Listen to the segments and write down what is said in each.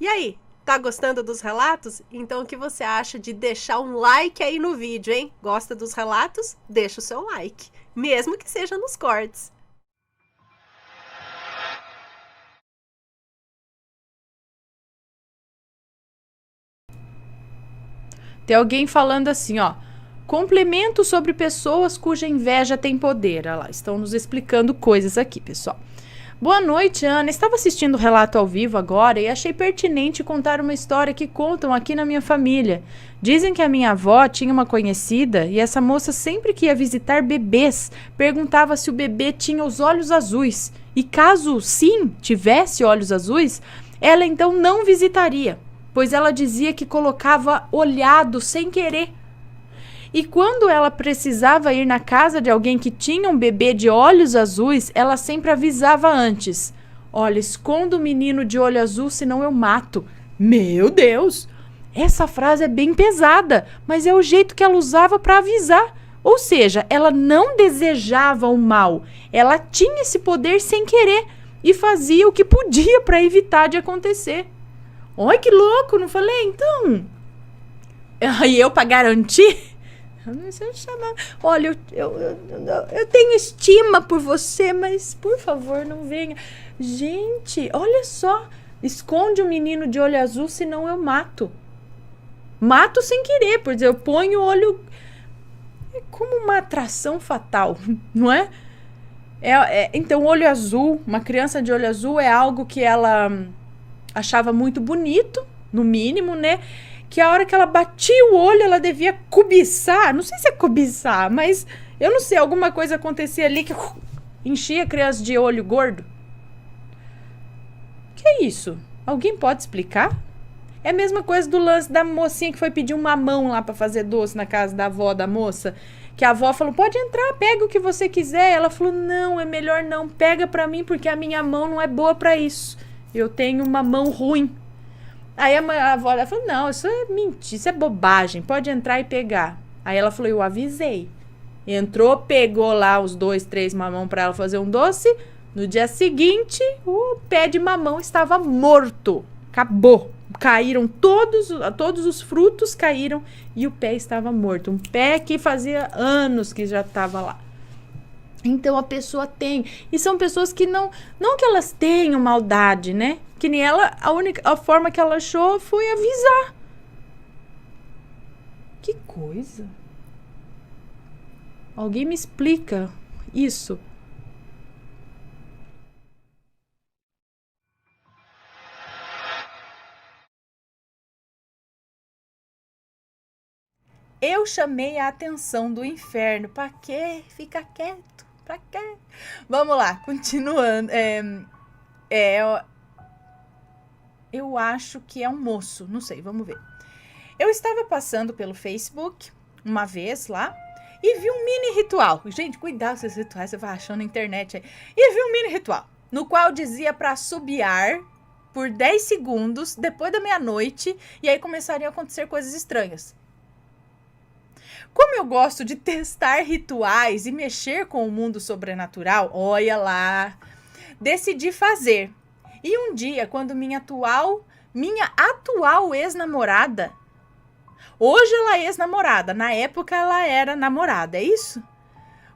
E aí, tá gostando dos relatos? Então o que você acha de deixar um like aí no vídeo, hein? Gosta dos relatos? Deixa o seu like, mesmo que seja nos cortes. Tem alguém falando assim, ó. Complemento sobre pessoas cuja inveja tem poder. Olha lá, estão nos explicando coisas aqui, pessoal. Boa noite, Ana. Estava assistindo o relato ao vivo agora e achei pertinente contar uma história que contam aqui na minha família. Dizem que a minha avó tinha uma conhecida e essa moça sempre que ia visitar bebês perguntava se o bebê tinha os olhos azuis. E caso sim tivesse olhos azuis, ela então não visitaria, pois ela dizia que colocava olhado sem querer. E quando ela precisava ir na casa de alguém que tinha um bebê de olhos azuis, ela sempre avisava antes. Olha, esconda o menino de olho azul, senão eu mato. Meu Deus! Essa frase é bem pesada, mas é o jeito que ela usava para avisar. Ou seja, ela não desejava o mal. Ela tinha esse poder sem querer e fazia o que podia para evitar de acontecer. Olha que louco, não falei? Então... E eu para garantir... Olha, eu tenho estima por você, mas por favor não venha. Gente, olha só. Esconde o menino de olho azul, senão eu mato. Mato sem querer, por dizer, eu ponho o olho... É como uma atração fatal, não é? Então, olho azul, uma criança de olho azul é algo que ela achava muito bonito, no mínimo, né? Que a hora que ela batia o olho, ela devia cobiçar. Não sei se é cobiçar, mas eu não sei, alguma coisa acontecia ali que enchia a criança de olho gordo. Que é isso? Alguém pode explicar? É a mesma coisa do lance da mocinha que foi pedir um mamão lá pra fazer doce na casa da avó da moça. Que a avó falou, pode entrar, pega o que você quiser. Ela falou, não, é melhor não, pega pra mim porque a minha mão não é boa pra isso. Eu tenho uma mão ruim. Aí a avó falou, não, isso é mentira, isso é bobagem, pode entrar e pegar. Aí ela falou, eu avisei. Entrou, pegou lá os 2, 3 mamão pra ela fazer um doce. No dia seguinte, o pé de mamão estava morto. Acabou. Caíram todos os frutos caíram e o pé estava morto. Um pé que fazia anos que já estava lá. Então a pessoa tem. E são pessoas que não que elas tenham maldade, né? Que nem ela, a forma que ela achou foi avisar. Que coisa. Alguém me explica isso. Eu chamei a atenção do inferno. Pra quê? Fica quieto. Pra quê? Vamos lá, continuando. Eu acho que é um moço, não sei, vamos ver. Eu estava passando pelo Facebook uma vez lá e vi um mini ritual. Gente, cuidado com esses rituais, você vai achando na internet aí. E vi um mini ritual, no qual dizia para assobiar por 10 segundos depois da meia-noite e aí começariam a acontecer coisas estranhas. Como eu gosto de testar rituais e mexer com o mundo sobrenatural, olha lá, decidi fazer. E um dia, quando minha atual ex-namorada, hoje ela é ex-namorada, na época ela era namorada, é isso?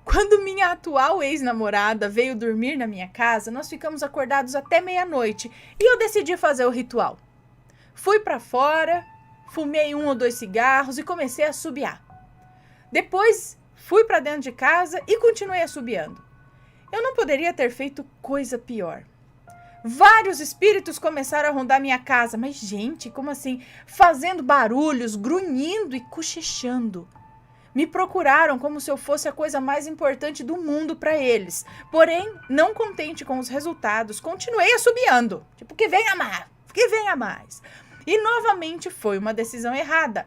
Quando minha atual ex-namorada veio dormir na minha casa, nós ficamos acordados até meia-noite e eu decidi fazer o ritual. Fui pra fora, fumei 1 ou 2 cigarros e comecei a assobiar. Depois fui pra dentro de casa e continuei assobiando. Eu não poderia ter feito coisa pior. Vários espíritos começaram a rondar minha casa, mas gente, como assim? Fazendo barulhos, grunhindo e cochichando. Me procuraram como se eu fosse a coisa mais importante do mundo para eles. Porém, não contente com os resultados, continuei assobiando. Tipo, que venha mais, que venha mais. E novamente foi uma decisão errada.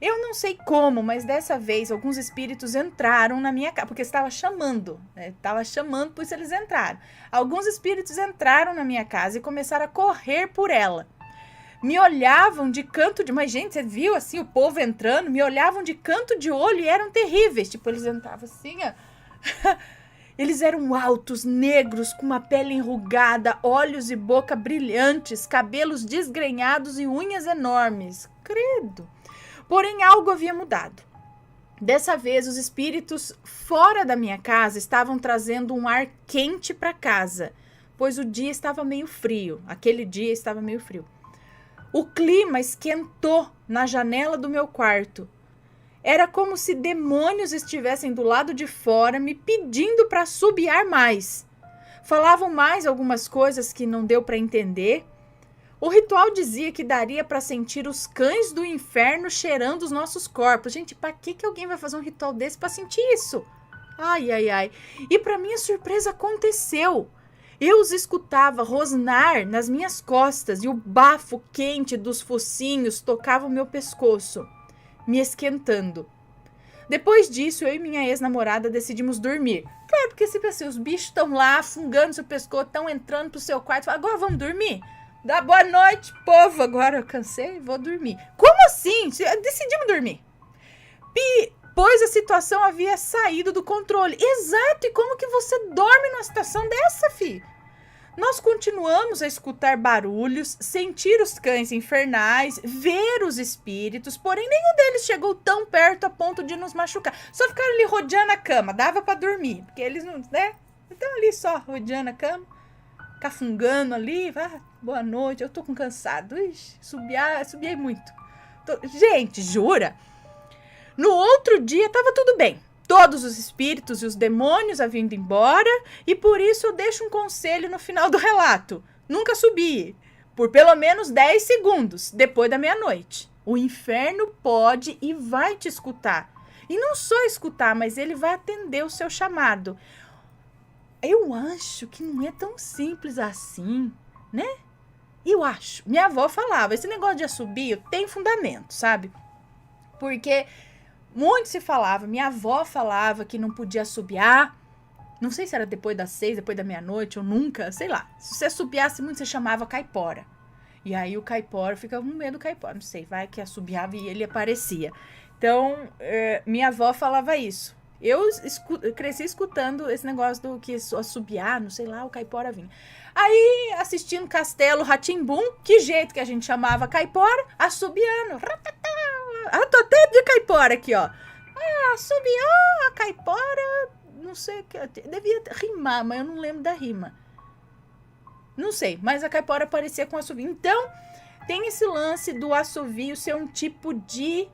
Eu não sei como, mas dessa vez alguns espíritos entraram na minha casa, porque estava chamando, né? Estava chamando, por isso eles entraram. Alguns espíritos entraram na minha casa e começaram a correr por ela. Me olhavam de canto de... Mas, gente, você viu assim o povo entrando? Me olhavam de canto de olho e eram terríveis. Tipo, eles entravam assim, ó. Eles eram altos, negros, com uma pele enrugada, olhos e boca brilhantes, cabelos desgrenhados e unhas enormes. Credo! Porém, algo havia mudado. Dessa vez, os espíritos fora da minha casa estavam trazendo um ar quente para casa, pois o dia estava meio frio. Aquele dia estava meio frio. O clima esquentou na janela do meu quarto. Era como se demônios estivessem do lado de fora me pedindo para assobiar mais. Falavam mais algumas coisas que não deu para entender. O ritual dizia que daria para sentir os cães do inferno cheirando os nossos corpos. Gente, para que alguém vai fazer um ritual desse para sentir isso? Ai, ai, ai. E para minha surpresa aconteceu. Eu os escutava rosnar nas minhas costas e o bafo quente dos focinhos tocava o meu pescoço, me esquentando. Depois disso, eu e minha ex-namorada decidimos dormir. Claro, porque se assim, os bichos estão lá, fungando seu pescoço, estão entrando pro seu quarto, agora vamos dormir? Dá boa noite, povo, agora eu cansei, vou dormir. Como assim? Decidimos dormir. Pois a situação havia saído do controle. Exato, e como que você dorme numa situação dessa, fi? Nós continuamos a escutar barulhos, sentir os cães infernais, ver os espíritos, porém nenhum deles chegou tão perto a ponto de nos machucar. Só ficaram ali rodeando a cama, dava pra dormir, porque eles não, né? Então ali só rodeando a cama, cafungando ali, boa noite, eu tô com cansado. Ixi, subiei muito. Gente, jura? No outro dia tava tudo bem. Todos os espíritos e os demônios haviam ido embora e por isso eu deixo um conselho no final do relato. Nunca subi por pelo menos 10 segundos depois da meia-noite. O inferno pode e vai te escutar. E não só escutar, mas ele vai atender o seu chamado. Eu acho que não é tão simples assim, né? Eu acho. Minha avó falava, esse negócio de assobio tem fundamento, sabe? Porque muito se falava, minha avó falava que não podia assobiar. Não sei se era depois das 6, depois da meia-noite, ou nunca, sei lá. Se você assobiasse muito, você chamava caipora. E aí o caipora ficava com medo do caipora. Não sei, vai que assobiava e ele aparecia. Então, minha avó falava isso. Eu cresci escutando esse negócio do que assobiar, não sei lá, o caipora vinha. Aí, assistindo Castelo Rá-Tim-Bum, que jeito que a gente chamava caipora? Assobiando. Tô até de caipora aqui, ó. Assobiou a caipora, não sei o que. Devia rimar, mas eu não lembro da rima. Não sei, mas a caipora parecia com assovio. Então, tem esse lance do assovio ser um tipo de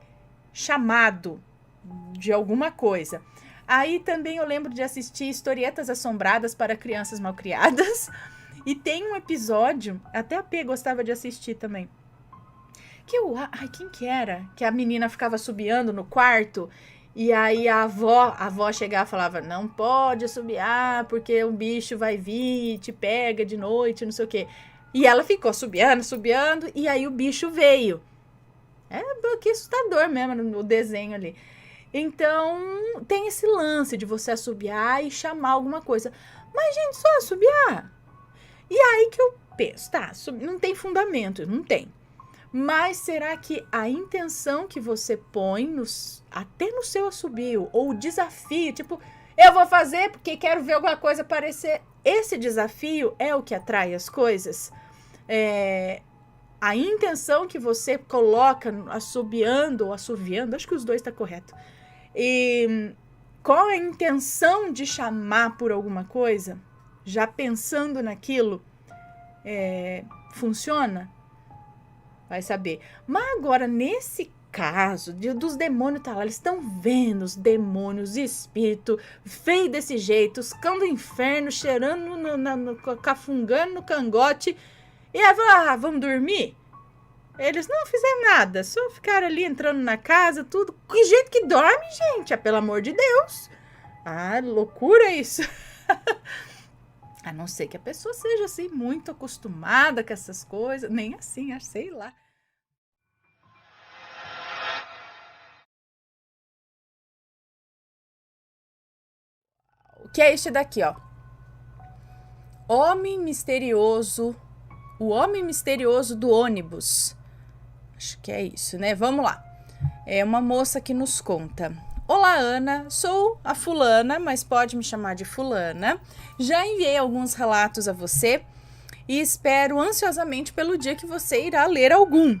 chamado de alguma coisa. Aí também eu lembro de assistir Historietas Assombradas para Crianças Malcriadas. E tem um episódio, até a P gostava de assistir também. Quem que era? Que a menina ficava assobiando no quarto. E aí a avó chegava e falava, não pode assobiar, porque um bicho vai vir e te pega de noite, não sei o quê. E ela ficou assobiando, e aí o bicho veio. Que assustador mesmo no desenho ali. Então, tem esse lance de você assobiar e chamar alguma coisa. Mas, gente, só assobiar? E aí que eu penso, tá, não tem fundamento, não tem. Mas será que a intenção que você põe até no seu assobio, ou o desafio, tipo, eu vou fazer porque quero ver alguma coisa aparecer, esse desafio é o que atrai as coisas? A intenção que você coloca assobiando ou assoviando, acho que os dois tá correto. E qual é a intenção de chamar por alguma coisa? Já pensando naquilo, funciona? Vai saber. Mas agora, nesse caso dos demônios, tá lá, eles estão vendo os demônios, espírito, feio desse jeito, os cães do inferno, cheirando, cafungando no cangote, e aí vamos dormir? Eles não fizeram nada, só ficaram ali entrando na casa, tudo. Que jeito que dorme, gente? Pelo amor de Deus. Loucura isso. A não ser que a pessoa seja assim, muito acostumada com essas coisas. Nem assim, sei lá. O que é este daqui, ó? Homem misterioso. O homem misterioso do ônibus. Acho que é isso, né? Vamos lá. É uma moça que nos conta. Olá, Ana, sou a fulana, mas pode me chamar de fulana. Já enviei alguns relatos a você e espero ansiosamente pelo dia que você irá ler algum.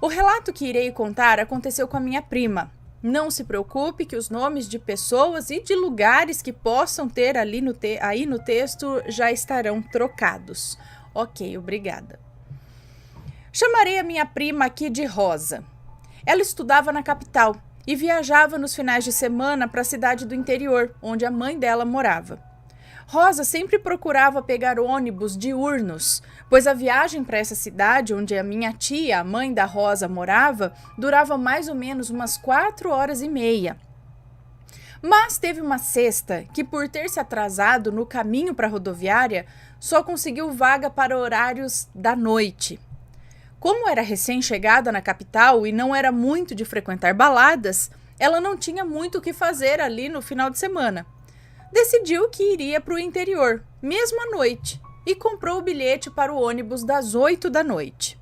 O relato que irei contar aconteceu com a minha prima. Não se preocupe que os nomes de pessoas e de lugares que possam ter aí no texto já estarão trocados. Ok, obrigada. Chamarei a minha prima aqui de Rosa. Ela estudava na capital e viajava nos finais de semana para a cidade do interior, onde a mãe dela morava. Rosa sempre procurava pegar ônibus diurnos, pois a viagem para essa cidade, onde a minha tia, a mãe da Rosa, morava, durava mais ou menos umas 4h30. Mas teve uma sexta que, por ter se atrasado no caminho para a rodoviária, só conseguiu vaga para horários da noite. Como era recém-chegada na capital e não era muito de frequentar baladas, ela não tinha muito o que fazer ali no final de semana. Decidiu que iria para o interior, mesmo à noite, e comprou o bilhete para o ônibus das 8 da noite.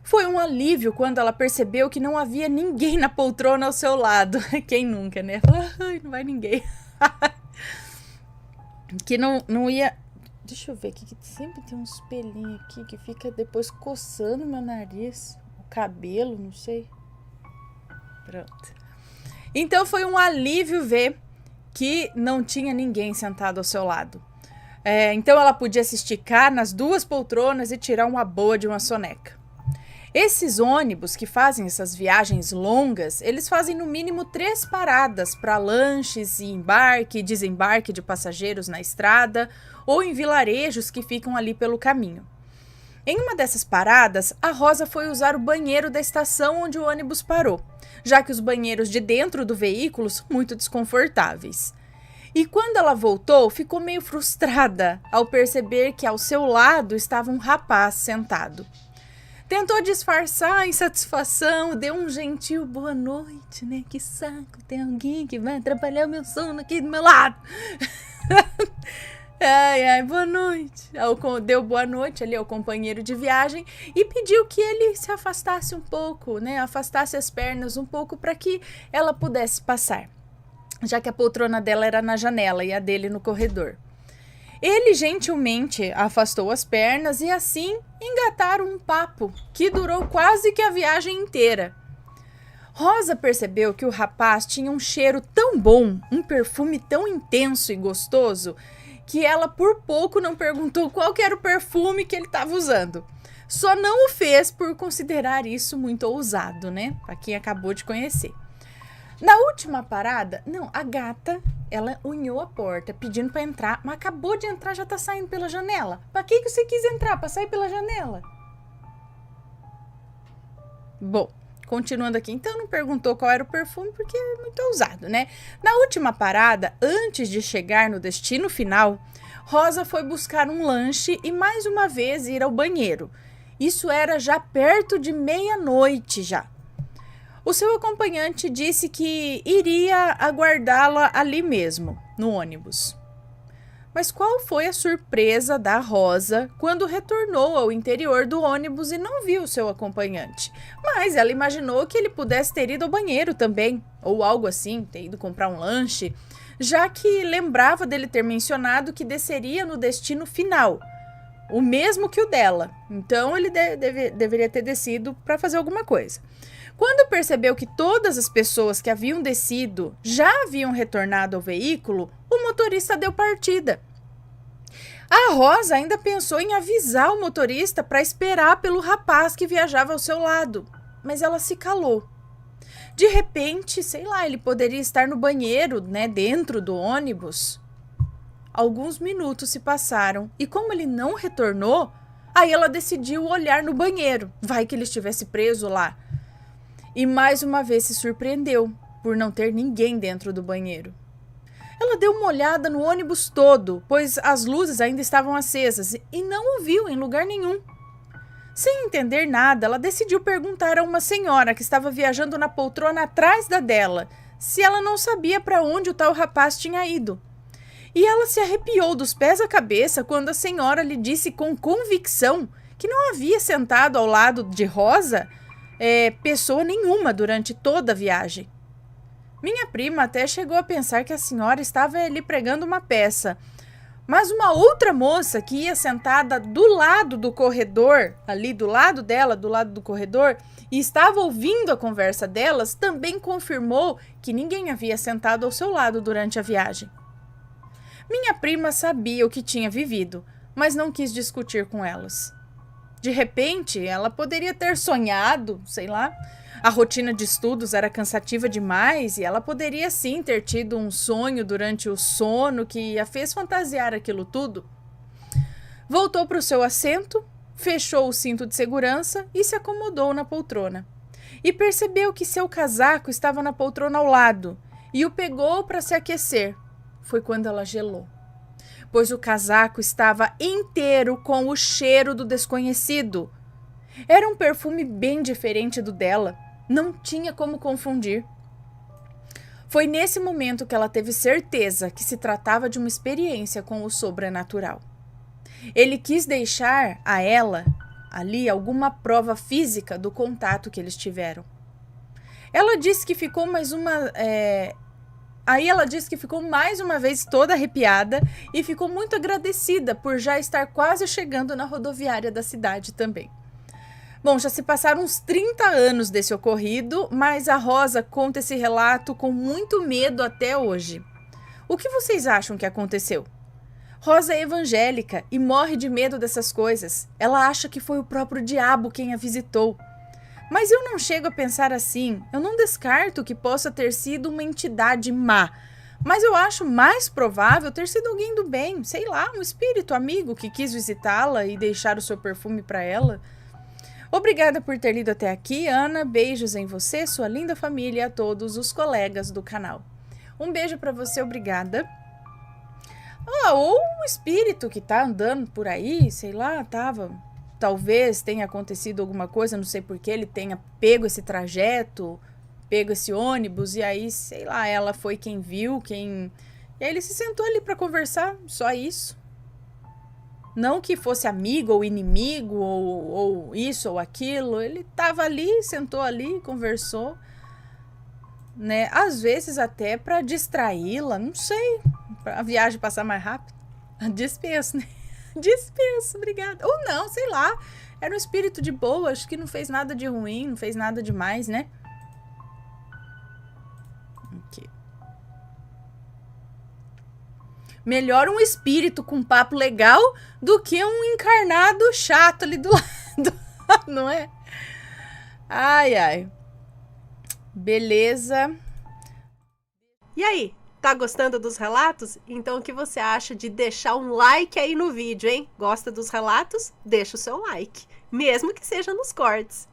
Foi um alívio quando ela percebeu que não havia ninguém na poltrona ao seu lado. Quem nunca, né? Ai, não vai ninguém. Que não ia... Deixa eu ver aqui, que sempre tem uns pelinhos aqui que fica depois coçando meu nariz, o cabelo, não sei. Pronto. Então foi um alívio ver que não tinha ninguém sentado ao seu lado. Então ela podia se esticar nas duas poltronas e tirar uma boa de uma soneca. Esses ônibus que fazem essas viagens longas, eles fazem no mínimo 3 paradas para lanches e embarque e desembarque de passageiros na estrada ou em vilarejos que ficam ali pelo caminho. Em uma dessas paradas, a Rosa foi usar o banheiro da estação onde o ônibus parou, já que os banheiros de dentro do veículo são muito desconfortáveis. E quando ela voltou, ficou meio frustrada ao perceber que ao seu lado estava um rapaz sentado. Tentou disfarçar a insatisfação, deu um gentil boa noite, né? Que saco, tem alguém que vai atrapalhar o meu sono aqui do meu lado. Ai, boa noite. Deu boa noite ali ao companheiro de viagem e pediu que ele se afastasse um pouco, né? Afastasse as pernas um pouco para que ela pudesse passar, já que a poltrona dela era na janela e a dele no corredor. Ele gentilmente afastou as pernas e assim engataram um papo que durou quase que a viagem inteira. Rosa percebeu que o rapaz tinha um cheiro tão bom, um perfume tão intenso e gostoso, que ela por pouco não perguntou qual que era o perfume que ele estava usando. Só não o fez por considerar isso muito ousado, né? Para quem acabou de conhecer. Na última parada, a gata, ela unhou a porta pedindo para entrar, mas acabou de entrar, já tá saindo pela janela. Para que você quis entrar? Para sair pela janela? Bom, continuando aqui, então não perguntou qual era o perfume porque é muito ousado, né? Na última parada, antes de chegar no destino final, Rosa foi buscar um lanche e mais uma vez ir ao banheiro. Isso era já perto de meia-noite já. O seu acompanhante disse que iria aguardá-la ali mesmo, no ônibus. Mas qual foi a surpresa da Rosa quando retornou ao interior do ônibus e não viu o seu acompanhante? Mas ela imaginou que ele pudesse ter ido ao banheiro também, ou algo assim, ter ido comprar um lanche, já que lembrava dele ter mencionado que desceria no destino final, o mesmo que o dela. Então ele deveria ter descido para fazer alguma coisa. Quando percebeu que todas as pessoas que haviam descido já haviam retornado ao veículo, o motorista deu partida. A Rosa ainda pensou em avisar o motorista para esperar pelo rapaz que viajava ao seu lado, mas ela se calou. De repente, ele poderia estar no banheiro, né, dentro do ônibus. Alguns minutos se passaram e como ele não retornou, aí ela decidiu olhar no banheiro, vai que ele estivesse preso lá. E mais uma vez se surpreendeu por não ter ninguém dentro do banheiro. Ela deu uma olhada no ônibus todo, pois as luzes ainda estavam acesas e não o viu em lugar nenhum. Sem entender nada, ela decidiu perguntar a uma senhora que estava viajando na poltrona atrás da dela se ela não sabia para onde o tal rapaz tinha ido. E ela se arrepiou dos pés à cabeça quando a senhora lhe disse com convicção que não havia sentado ao lado de Rosa pessoa nenhuma durante toda a viagem. Minha prima até chegou a pensar que a senhora estava ali pregando uma peça. Mas uma outra moça que ia sentada do lado do corredor, ali do lado dela, do lado do corredor, e estava ouvindo a conversa delas, também confirmou que ninguém havia sentado ao seu lado durante a viagem. Minha prima sabia o que tinha vivido, mas não quis discutir com elas. De repente, ela poderia ter sonhado, sei lá. A rotina de estudos era cansativa demais e ela poderia sim ter tido um sonho durante o sono que a fez fantasiar aquilo tudo. Voltou para o seu assento, fechou o cinto de segurança e se acomodou na poltrona. E percebeu que seu casaco estava na poltrona ao lado e o pegou para se aquecer. Foi quando ela gelou, pois o casaco estava inteiro com o cheiro do desconhecido. Era um perfume bem diferente do dela. Não tinha como confundir. Foi nesse momento que ela teve certeza que se tratava de uma experiência com o sobrenatural. Ele quis deixar a ela ali alguma prova física do contato que eles tiveram. Ela disse que ficou mais uma vez toda arrepiada e ficou muito agradecida por já estar quase chegando na rodoviária da cidade também. Bom, já se passaram uns 30 anos desse ocorrido, mas a Rosa conta esse relato com muito medo até hoje. O que vocês acham que aconteceu? Rosa é evangélica e morre de medo dessas coisas. Ela acha que foi o próprio diabo quem a visitou. Mas eu não chego a pensar assim. Eu não descarto que possa ter sido uma entidade má. Mas eu acho mais provável ter sido alguém do bem. Sei lá, um espírito amigo que quis visitá-la e deixar o seu perfume para ela. Obrigada por ter lido até aqui, Ana. Beijos em você, sua linda família e a todos os colegas do canal. Um beijo para você, obrigada. Ou um espírito que tá andando por aí, sei lá, talvez tenha acontecido alguma coisa, não sei porquê, ele tenha pego esse trajeto, pego esse ônibus, e aí, sei lá, ela foi quem viu, E aí ele se sentou ali para conversar, só isso. Não que fosse amigo ou inimigo, ou isso ou aquilo. Ele estava ali, sentou ali, conversou. Né? Às vezes até para distraí-la, não sei. Para a viagem passar mais rápido. Dispenso, né? Dispenso, obrigada. Ou não, sei lá. Era um espírito de boa, acho que não fez nada de ruim, não fez nada demais, né? Ok. Melhor um espírito com papo legal do que um encarnado chato ali do lado, não é? Ai, ai. Beleza. E aí, tá gostando dos relatos? Então o que você acha de deixar um like aí no vídeo, hein? Gosta dos relatos? Deixa o seu like, mesmo que seja nos cortes.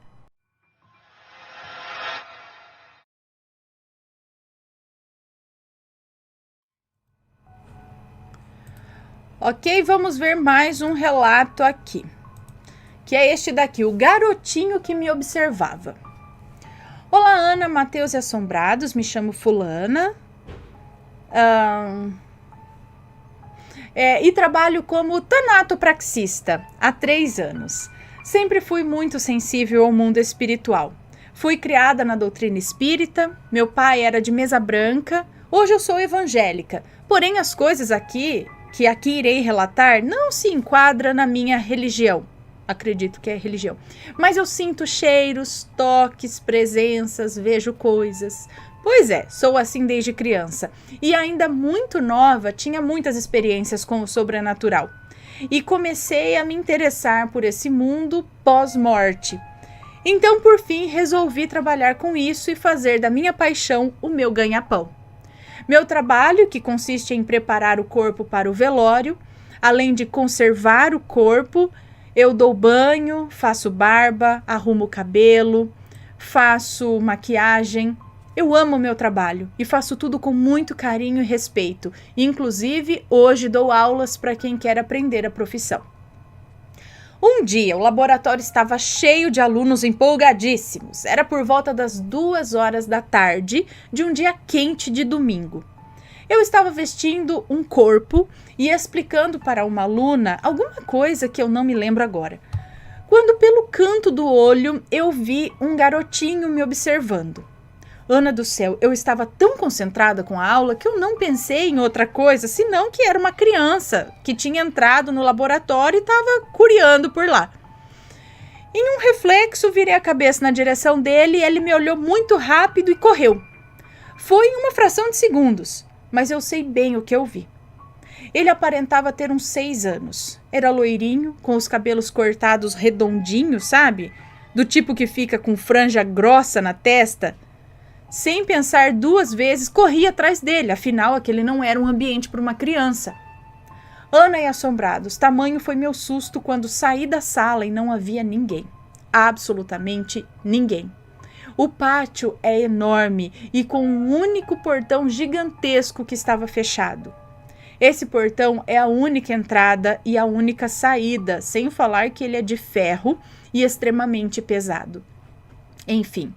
Ok, vamos ver mais um relato aqui, que é este daqui, o garotinho que me observava. Olá, Ana, Matheus e assombrados, me chamo fulana e trabalho como tanatopraxista há 3 anos. Sempre fui muito sensível ao mundo espiritual. Fui criada na doutrina espírita, meu pai era de mesa branca, hoje eu sou evangélica, porém as coisas que aqui irei relatar não se enquadra na minha religião. Acredito que é religião. Mas eu sinto cheiros, toques, presenças, vejo coisas. Pois é, sou assim desde criança. E ainda muito nova, tinha muitas experiências com o sobrenatural. E comecei a me interessar por esse mundo pós-morte. Então, por fim, resolvi trabalhar com isso e fazer da minha paixão o meu ganha-pão. Meu trabalho, que consiste em preparar o corpo para o velório, além de conservar o corpo, eu dou banho, faço barba, arrumo o cabelo, faço maquiagem. Eu amo o meu trabalho e faço tudo com muito carinho e respeito. Inclusive, hoje dou aulas para quem quer aprender a profissão. Um dia, o laboratório estava cheio de alunos empolgadíssimos. Era por volta das 2 horas da tarde de um dia quente de domingo. Eu estava vestindo um corpo e explicando para uma aluna alguma coisa que eu não me lembro agora. Quando pelo canto do olho eu vi um garotinho me observando. Ana do céu, eu estava tão concentrada com a aula que eu não pensei em outra coisa, senão que era uma criança que tinha entrado no laboratório e estava curiando por lá. Em um reflexo, virei a cabeça na direção dele e ele me olhou muito rápido e correu. Foi em uma fração de segundos, mas eu sei bem o que eu vi. Ele aparentava ter uns 6 anos. Era loirinho, com os cabelos cortados redondinhos, sabe? Do tipo que fica com franja grossa na testa. Sem pensar 2 vezes, corri atrás dele, afinal aquele não era um ambiente para uma criança. Ana e assombrados, tamanho foi meu susto quando saí da sala e não havia ninguém. Absolutamente ninguém. O pátio é enorme e com um único portão gigantesco que estava fechado. Esse portão é a única entrada e a única saída, sem falar que ele é de ferro e extremamente pesado. Enfim,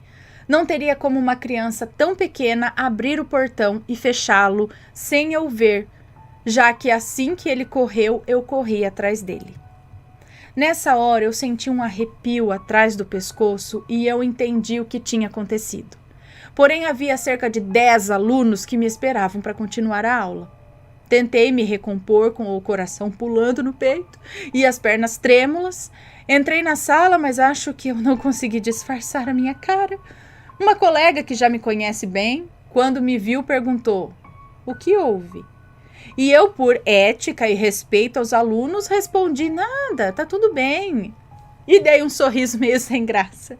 não teria como uma criança tão pequena abrir o portão e fechá-lo sem eu ver, já que assim que ele correu, eu corri atrás dele. Nessa hora eu senti um arrepio atrás do pescoço e eu entendi o que tinha acontecido. Porém, havia cerca de 10 alunos que me esperavam para continuar a aula. Tentei me recompor com o coração pulando no peito e as pernas trêmulas. Entrei na sala, mas acho que eu não consegui disfarçar a minha cara. Uma colega que já me conhece bem, quando me viu, perguntou: "O que houve?" E eu, por ética e respeito aos alunos, respondi: "Nada, tá tudo bem." E dei um sorriso meio sem graça.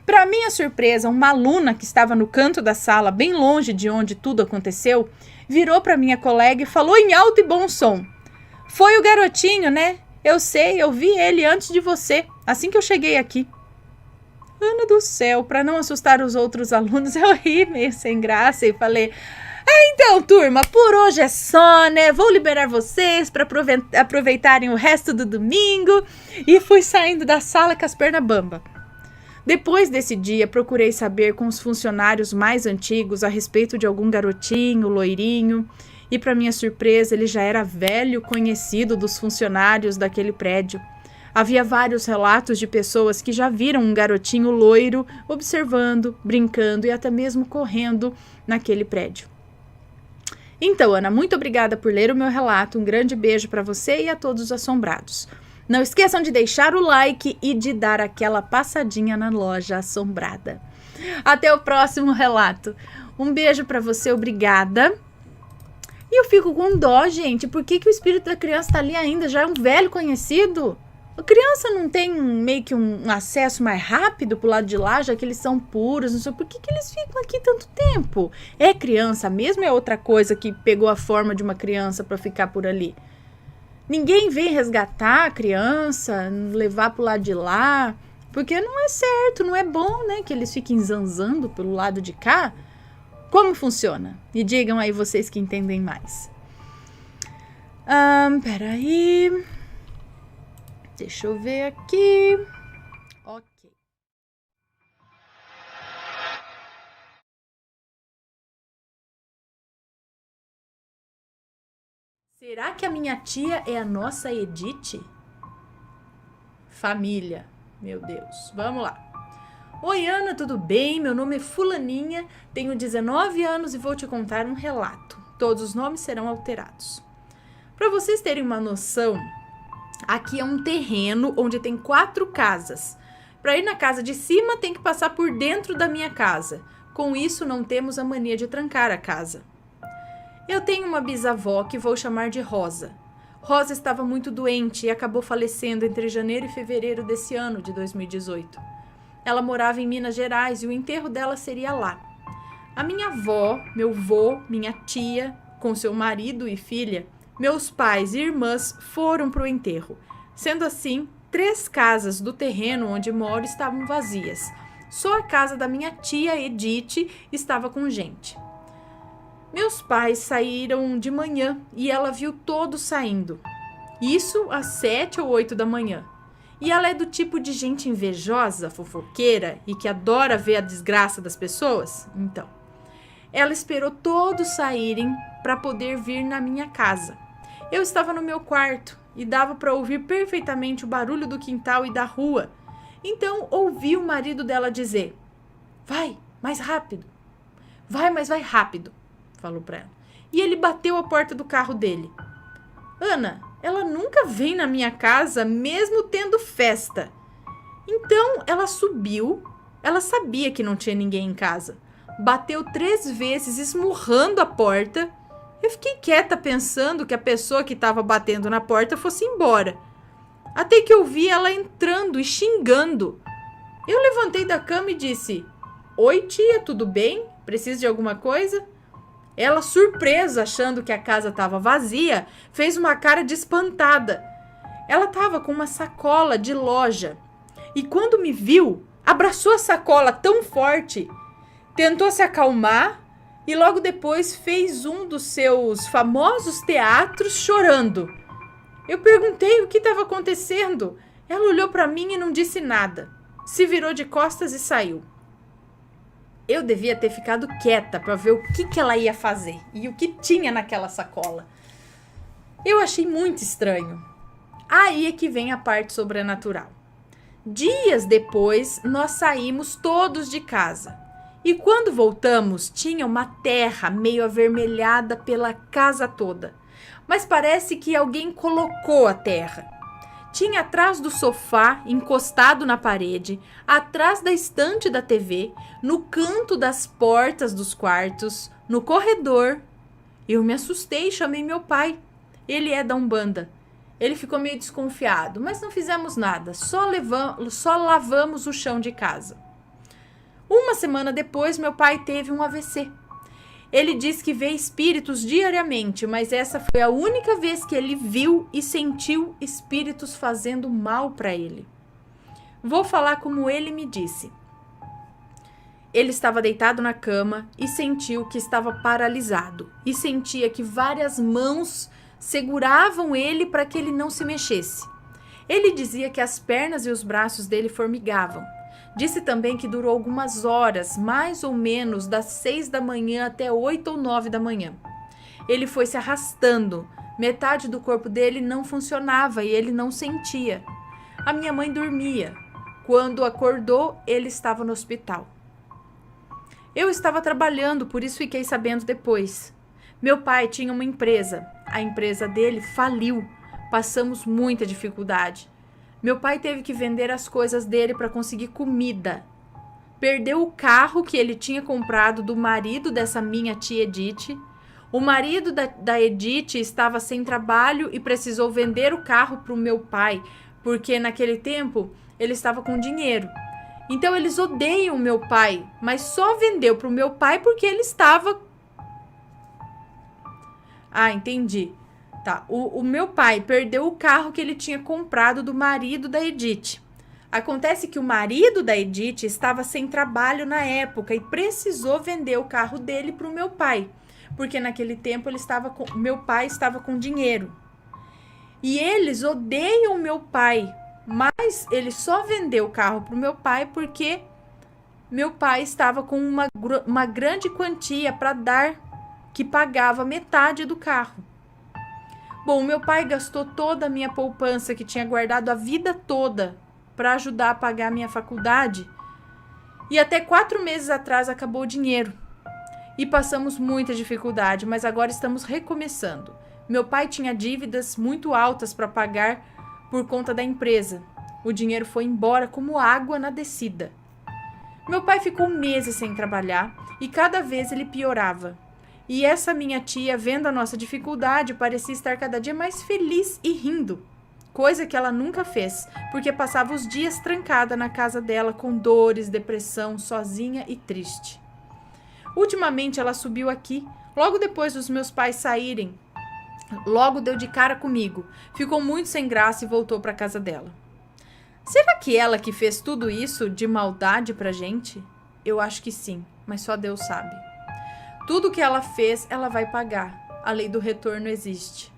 Para minha surpresa, uma aluna que estava no canto da sala, bem longe de onde tudo aconteceu, virou para minha colega e falou em alto e bom som: "Foi o garotinho, né? Eu sei, eu vi ele antes de você, assim que eu cheguei aqui." Ana do céu, para não assustar os outros alunos, eu ri meio sem graça e falei: "Então, turma, por hoje é só, né? Vou liberar vocês para aproveitarem o resto do domingo." E fui saindo da sala com as pernas bamba. Depois desse dia, procurei saber com os funcionários mais antigos a respeito de algum garotinho, loirinho, e para minha surpresa, ele já era velho conhecido dos funcionários daquele prédio. Havia vários relatos de pessoas que já viram um garotinho loiro observando, brincando e até mesmo correndo naquele prédio. Então, Ana, muito obrigada por ler o meu relato. Um grande beijo para você e a todos os assombrados. Não esqueçam de deixar o like e de dar aquela passadinha na loja assombrada. Até o próximo relato. Um beijo para você, obrigada. E eu fico com dó, gente. Por que o espírito da criança está ali ainda? Já é um velho conhecido? A criança não tem meio que um acesso mais rápido pro lado de lá, já que eles são puros, não sei por que eles ficam aqui tanto tempo. É criança mesmo ou é outra coisa que pegou a forma de uma criança para ficar por ali? Ninguém vem resgatar a criança, levar pro lado de lá, porque não é certo, não é bom, né, que eles fiquem zanzando pelo lado de cá. Como funciona? Me digam aí vocês que entendem mais. Peraí. Deixa eu ver aqui. Ok. Será que a minha tia é a nossa Edith? Família, meu Deus. Vamos lá. Oi, Ana, tudo bem? Meu nome é Fulaninha, tenho 19 anos e vou te contar um relato. Todos os nomes serão alterados. Para vocês terem uma noção, aqui é um terreno onde tem 4 casas. Para ir na casa de cima, tem que passar por dentro da minha casa. Com isso, não temos a mania de trancar a casa. Eu tenho uma bisavó que vou chamar de Rosa. Rosa estava muito doente e acabou falecendo entre janeiro e fevereiro desse ano de 2018. Ela morava em Minas Gerais e o enterro dela seria lá. A minha avó, meu vô, minha tia, com seu marido e filha, meus pais e irmãs foram para o enterro. Sendo assim, 3 casas do terreno onde moro estavam vazias. Só a casa da minha tia Edith estava com gente. Meus pais saíram de manhã e ela viu todos saindo. Isso às 7 ou 8 da manhã. E ela é do tipo de gente invejosa, fofoqueira e que adora ver a desgraça das pessoas? Então, ela esperou todos saírem para poder vir na minha casa. Eu estava no meu quarto e dava para ouvir perfeitamente o barulho do quintal e da rua. Então, ouvi o marido dela dizer: "Vai, mais rápido." Vai, mas vai rápido, falou pra ela. E ele bateu a porta do carro dele. Ana, ela nunca vem na minha casa, mesmo tendo festa. Então, ela subiu, ela sabia que não tinha ninguém em casa. Bateu 3 vezes, esmurrando a porta. Eu fiquei quieta pensando que a pessoa que estava batendo na porta fosse embora. Até que eu vi ela entrando e xingando. Eu levantei da cama e disse: Oi, tia, tudo bem? Precisa de alguma coisa? Ela, surpresa, achando que a casa estava vazia, fez uma cara de espantada. Ela estava com uma sacola de loja. E quando me viu, abraçou a sacola tão forte, tentou se acalmar e logo depois fez um dos seus famosos teatros chorando. Eu perguntei o que estava acontecendo. Ela olhou para mim e não disse nada. Se virou de costas e saiu. Eu devia ter ficado quieta para ver o que ela ia fazer e o que tinha naquela sacola. Eu achei muito estranho. Aí é que vem a parte sobrenatural. Dias depois, nós saímos todos de casa. E quando voltamos, tinha uma terra meio avermelhada pela casa toda. Mas parece que alguém colocou a terra. Tinha atrás do sofá, encostado na parede, atrás da estante da TV, no canto das portas dos quartos, no corredor. Eu me assustei e chamei meu pai. Ele é da Umbanda. Ele ficou meio desconfiado, mas não fizemos nada, só lavamos o chão de casa. Uma semana depois, meu pai teve um AVC. Ele diz que vê espíritos diariamente, mas essa foi a única vez que ele viu e sentiu espíritos fazendo mal para ele. Vou falar como ele me disse. Ele estava deitado na cama e sentiu que estava paralisado e sentia que várias mãos seguravam ele para que ele não se mexesse. Ele dizia que as pernas e os braços dele formigavam. Disse também que durou algumas horas, mais ou menos das 6 da manhã até 8 ou 9 da manhã. Ele foi se arrastando, metade do corpo dele não funcionava e ele não sentia. A minha mãe dormia. Quando acordou, ele estava no hospital. Eu estava trabalhando, por isso fiquei sabendo depois. Meu pai tinha uma empresa. A empresa dele faliu. Passamos muita dificuldade. Meu pai teve que vender as coisas dele para conseguir comida. Perdeu o carro que ele tinha comprado do marido dessa minha tia Edith. O marido da Edith estava sem trabalho e precisou vender o carro para o meu pai, porque naquele tempo ele estava com dinheiro. Então eles odeiam meu pai, mas só vendeu para o meu pai porque ele estava... Ah, entendi. Tá, o meu pai perdeu o carro que ele tinha comprado do marido da Edith. Acontece que o marido da Edith estava sem trabalho na época e precisou vender o carro dele para o meu pai, porque naquele tempo meu pai estava com dinheiro. E eles odeiam meu pai, mas ele só vendeu o carro para o meu pai porque meu pai estava com uma grande quantia para dar, que pagava metade do carro. Bom, meu pai gastou toda a minha poupança que tinha guardado a vida toda para ajudar a pagar a minha faculdade. E até 4 meses atrás acabou o dinheiro. E passamos muita dificuldade, mas agora estamos recomeçando. Meu pai tinha dívidas muito altas para pagar por conta da empresa. O dinheiro foi embora como água na descida. Meu pai ficou meses sem trabalhar e cada vez ele piorava. E essa minha tia, vendo a nossa dificuldade, parecia estar cada dia mais feliz e rindo. Coisa que ela nunca fez, porque passava os dias trancada na casa dela com dores, depressão, sozinha e triste. Ultimamente ela subiu aqui, logo depois dos meus pais saírem. Logo deu de cara comigo, ficou muito sem graça e voltou para casa dela. Será que ela que fez tudo isso de maldade pra gente? Eu acho que sim, mas só Deus sabe. Tudo que ela fez, ela vai pagar. A lei do retorno existe.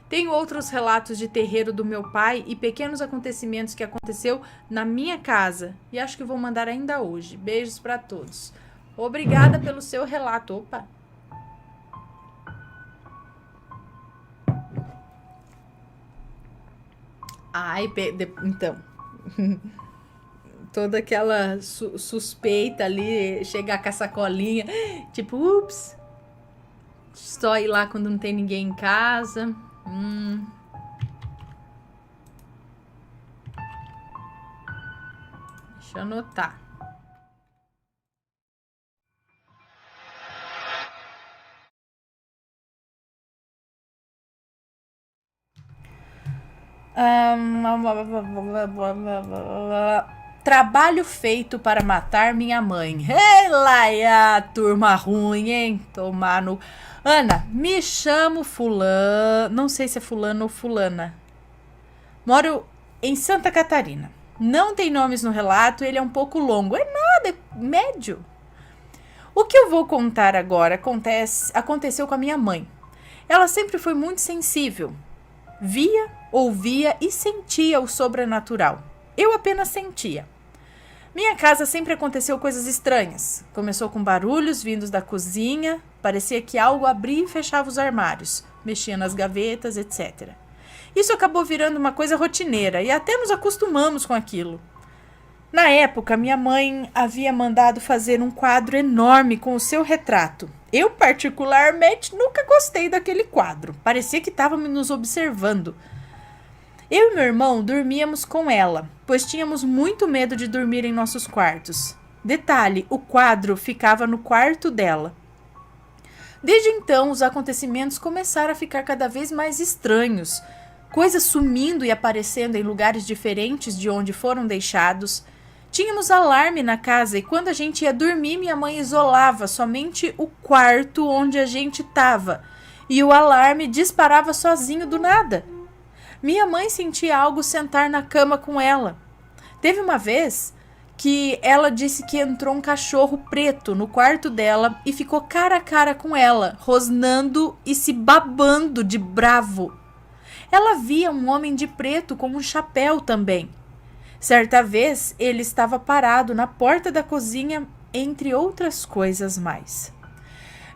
Tenho outros relatos de terreiro do meu pai e pequenos acontecimentos que aconteceu na minha casa. E acho que vou mandar ainda hoje. Beijos para todos. Obrigada pelo seu relato. Opa! Ai, então. toda aquela suspeita ali, chegar com a sacolinha, tipo, ups, só ir lá quando não tem ninguém em casa. Deixa eu anotar. Trabalho feito para matar minha mãe. Ei, Laia, turma ruim, hein? Tomar no... Ana, me chamo fulano... Não sei se é fulano ou fulana. Moro em Santa Catarina. Não tem nomes no relato, ele é um pouco longo. É nada, é médio. O que eu vou contar agora aconteceu com a minha mãe. Ela sempre foi muito sensível. Via, ouvia e sentia o sobrenatural. Eu apenas sentia. Minha casa sempre aconteceu coisas estranhas. Começou com barulhos vindos da cozinha, parecia que algo abria e fechava os armários, mexia nas gavetas, etc. Isso acabou virando uma coisa rotineira e até nos acostumamos com aquilo. Na época, minha mãe havia mandado fazer um quadro enorme com o seu retrato. Eu, particularmente, nunca gostei daquele quadro. Parecia que estava nos observando. Eu e meu irmão dormíamos com ela, pois tínhamos muito medo de dormir em nossos quartos. Detalhe, o quadro ficava no quarto dela. Desde então, os acontecimentos começaram a ficar cada vez mais estranhos. Coisas sumindo e aparecendo em lugares diferentes de onde foram deixados. Tínhamos alarme na casa e quando a gente ia dormir, minha mãe isolava somente o quarto onde a gente estava. E o alarme disparava sozinho do nada. Minha mãe sentia algo sentar na cama com ela. Teve uma vez que ela disse que entrou um cachorro preto no quarto dela e ficou cara a cara com ela, rosnando e se babando de bravo. Ela via um homem de preto com um chapéu também. Certa vez, ele estava parado na porta da cozinha, entre outras coisas mais.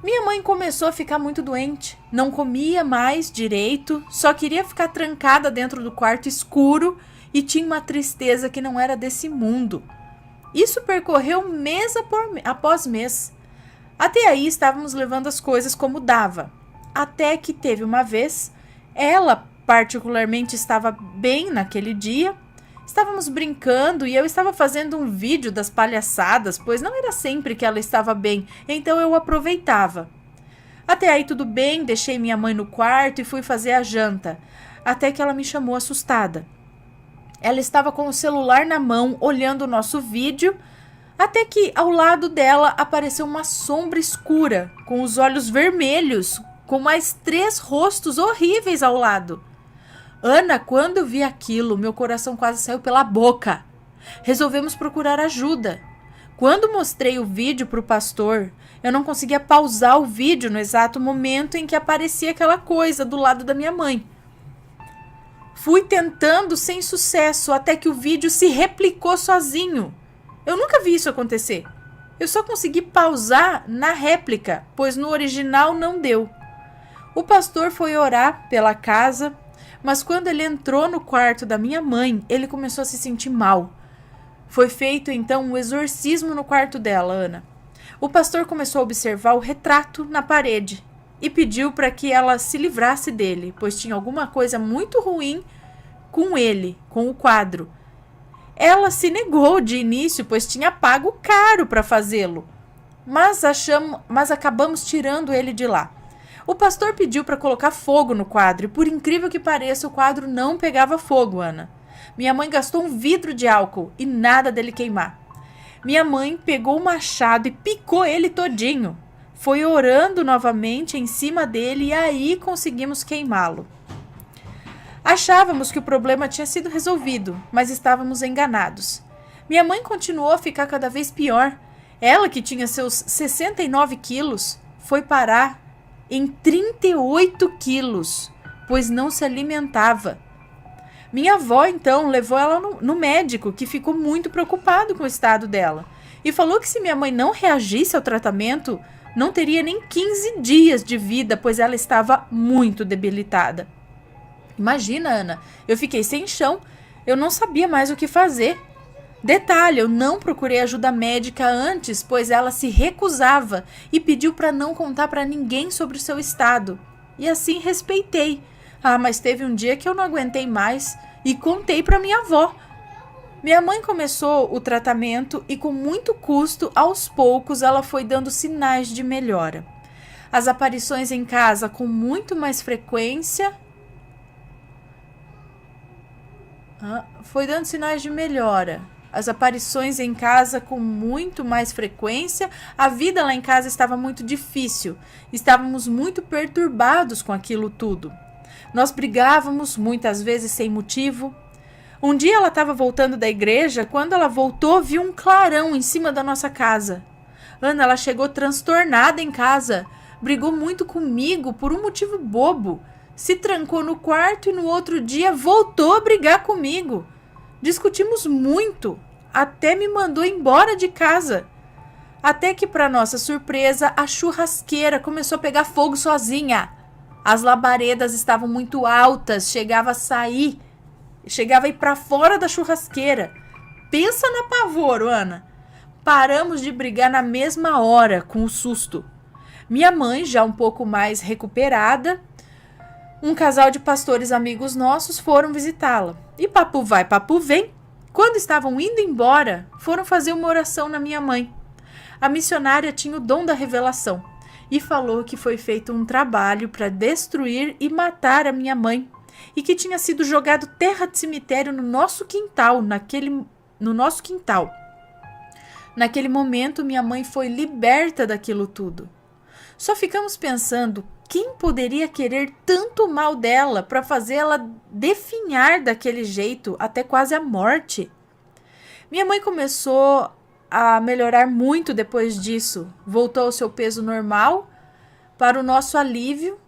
Minha mãe começou a ficar muito doente, não comia mais direito, só queria ficar trancada dentro do quarto escuro e tinha uma tristeza que não era desse mundo. Isso percorreu mês após mês. Até aí estávamos levando as coisas como dava. Até que teve uma vez, ela particularmente estava bem naquele dia. Estávamos brincando e eu estava fazendo um vídeo das palhaçadas, pois não era sempre que ela estava bem, então eu aproveitava. Até aí tudo bem, deixei minha mãe no quarto e fui fazer a janta, até que ela me chamou assustada. Ela estava com o celular na mão, olhando o nosso vídeo, até que ao lado dela apareceu uma sombra escura, com os olhos vermelhos, com mais 3 rostos horríveis ao lado. Ana, quando eu vi aquilo, meu coração quase saiu pela boca. Resolvemos procurar ajuda. Quando mostrei o vídeo para o pastor, eu não conseguia pausar o vídeo no exato momento em que aparecia aquela coisa do lado da minha mãe. Fui tentando sem sucesso até que o vídeo se replicou sozinho. Eu nunca vi isso acontecer. Eu só consegui pausar na réplica, pois no original não deu. O pastor foi orar pela casa, mas quando ele entrou no quarto da minha mãe, ele começou a se sentir mal. Foi feito então um exorcismo no quarto dela, Ana. O pastor começou a observar o retrato na parede e pediu para que ela se livrasse dele, pois tinha alguma coisa muito ruim com ele, com o quadro. Ela se negou de início, pois tinha pago caro para fazê-lo, mas acabamos tirando ele de lá. O pastor pediu para colocar fogo no quadro e, por incrível que pareça, o quadro não pegava fogo, Ana. Minha mãe gastou um vidro de álcool e nada dele queimar. Minha mãe pegou o machado e picou ele todinho. Foi orando novamente em cima dele e aí conseguimos queimá-lo. Achávamos que o problema tinha sido resolvido, mas estávamos enganados. Minha mãe continuou a ficar cada vez pior. Ela, que tinha seus 69 quilos, foi parar em 38 quilos, pois não se alimentava. Minha avó, então, levou ela no médico, que ficou muito preocupado com o estado dela, e falou que se minha mãe não reagisse ao tratamento, não teria nem 15 dias de vida, pois ela estava muito debilitada. Imagina, Ana, eu fiquei sem chão, eu não sabia mais o que fazer. Detalhe, eu não procurei ajuda médica antes, pois ela se recusava e pediu para não contar para ninguém sobre o seu estado. E assim respeitei. Mas teve um dia que eu não aguentei mais e contei para minha avó. Minha mãe começou o tratamento e com muito custo, aos poucos, ela foi dando sinais de melhora. As aparições em casa com muito mais frequência... foi dando sinais de melhora. As aparições em casa com muito mais frequência. A vida lá em casa estava muito difícil. Estávamos muito perturbados com aquilo tudo. Nós brigávamos muitas vezes sem motivo. Um dia ela estava voltando da igreja. Quando ela voltou, viu um clarão em cima da nossa casa. Ana, ela chegou transtornada em casa. Brigou muito comigo por um motivo bobo. Se trancou no quarto e no outro dia voltou a brigar comigo. Discutimos muito, até me mandou embora de casa. Até que, para nossa surpresa, a churrasqueira começou a pegar fogo sozinha. As labaredas estavam muito altas, chegava a ir para fora da churrasqueira. Pensa no apavoro, Ana. Paramos de brigar na mesma hora, com o susto. Minha mãe, já um pouco mais recuperada, um casal de pastores amigos nossos foram visitá-la. E papo vai, papo vem. Quando estavam indo embora, foram fazer uma oração na minha mãe. A missionária tinha o dom da revelação e falou que foi feito um trabalho para destruir e matar a minha mãe e que tinha sido jogado terra de cemitério no nosso quintal, Naquele momento, minha mãe foi liberta daquilo tudo. Só ficamos pensando, quem poderia querer tanto mal dela para fazê-la definhar daquele jeito até quase a morte? Minha mãe começou a melhorar muito depois disso. Voltou ao seu peso normal para o nosso alívio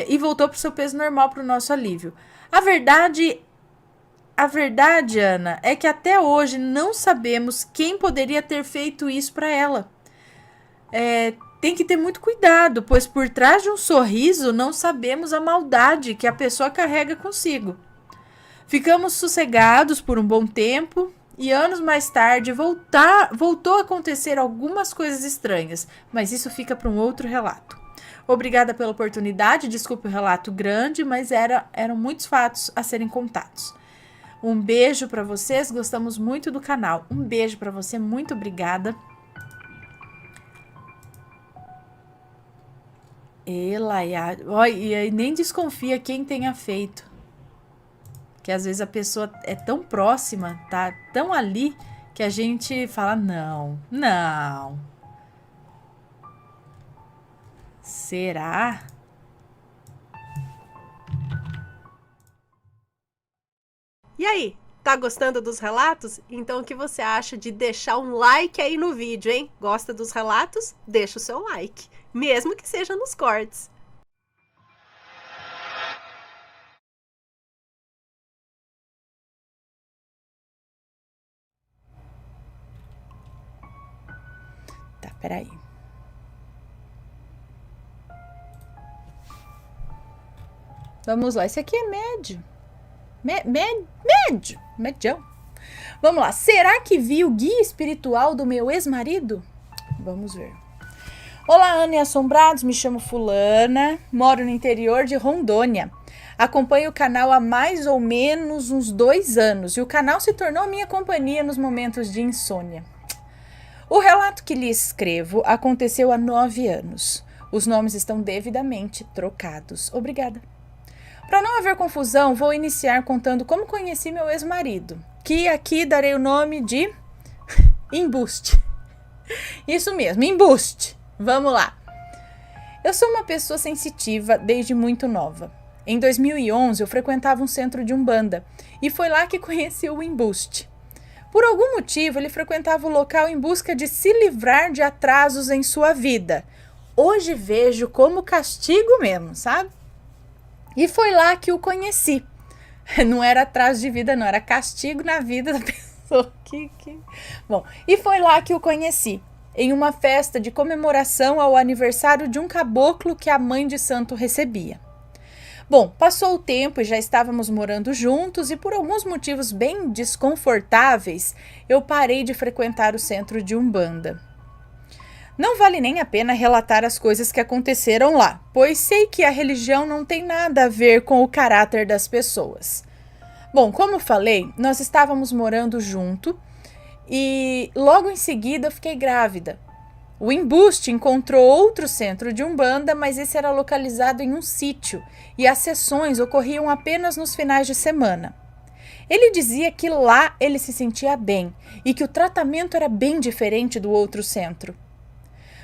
e voltou para o seu peso normal para o nosso alívio. A verdade, Ana, é que até hoje não sabemos quem poderia ter feito isso para ela. Tem que ter muito cuidado, pois por trás de um sorriso não sabemos a maldade que a pessoa carrega consigo. Ficamos sossegados por um bom tempo e anos mais tarde voltou a acontecer algumas coisas estranhas, mas isso fica para um outro relato. Obrigada pela oportunidade, desculpe o relato grande, mas eram muitos fatos a serem contados. Um beijo para vocês, gostamos muito do canal. Um beijo para você, muito obrigada. E aí nem desconfia quem tenha feito. Que às vezes a pessoa é tão próxima, tá tão ali, que a gente fala, não. Será? E aí, tá gostando dos relatos? Então o que você acha de deixar um like aí no vídeo, hein? Gosta dos relatos? Deixa o seu like, mesmo que seja nos cortes. Tá, peraí. Vamos lá, esse aqui é médio. Medião. Vamos lá, será que vi o guia espiritual do meu ex-marido? Vamos ver. Olá, Ana e Assombrados, me chamo Fulana, moro no interior de Rondônia. Acompanho o canal há mais ou menos uns 2 anos e o canal se tornou minha companhia nos momentos de insônia. O relato que lhe escrevo aconteceu há 9 anos. Os nomes estão devidamente trocados. Obrigada. Para não haver confusão, vou iniciar contando como conheci meu ex-marido, que aqui darei o nome de Embuste. Isso mesmo, Embuste. Vamos lá. Eu sou uma pessoa sensitiva desde muito nova. Em 2011, eu frequentava um centro de umbanda e foi lá que conheci o Embuste. Por algum motivo, ele frequentava o local em busca de se livrar de atrasos em sua vida. Hoje vejo como castigo mesmo, sabe? E foi lá que o conheci. Não era atraso de vida, não. Era castigo na vida da pessoa. Bom, e foi lá que o conheci. Em uma festa de comemoração ao aniversário de um caboclo que a mãe de santo recebia. Bom, passou o tempo e já estávamos morando juntos e por alguns motivos bem desconfortáveis, eu parei de frequentar o centro de Umbanda. Não vale nem a pena relatar as coisas que aconteceram lá, pois sei que a religião não tem nada a ver com o caráter das pessoas. Bom, como falei, nós estávamos morando junto e logo em seguida eu fiquei grávida. O embuste encontrou outro centro de Umbanda, mas esse era localizado em um sítio e as sessões ocorriam apenas nos finais de semana. Ele dizia que lá ele se sentia bem e que o tratamento era bem diferente do outro centro.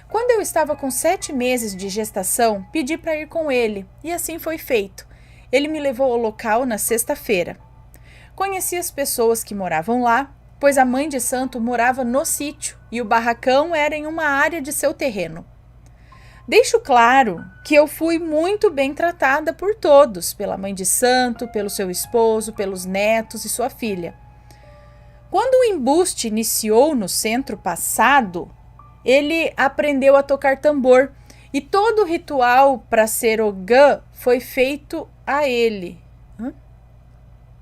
Quando eu estava com 7 meses de gestação, pedi para ir com ele e assim foi feito. Ele me levou ao local na sexta-feira. Conheci as pessoas que moravam lá, pois a mãe de santo morava no sítio e o barracão era em uma área de seu terreno. Deixo claro que eu fui muito bem tratada por todos, pela mãe de santo, pelo seu esposo, pelos netos e sua filha. Quando o embuste iniciou no centro passado, ele aprendeu a tocar tambor e todo o ritual para ser Ogã foi feito a ele.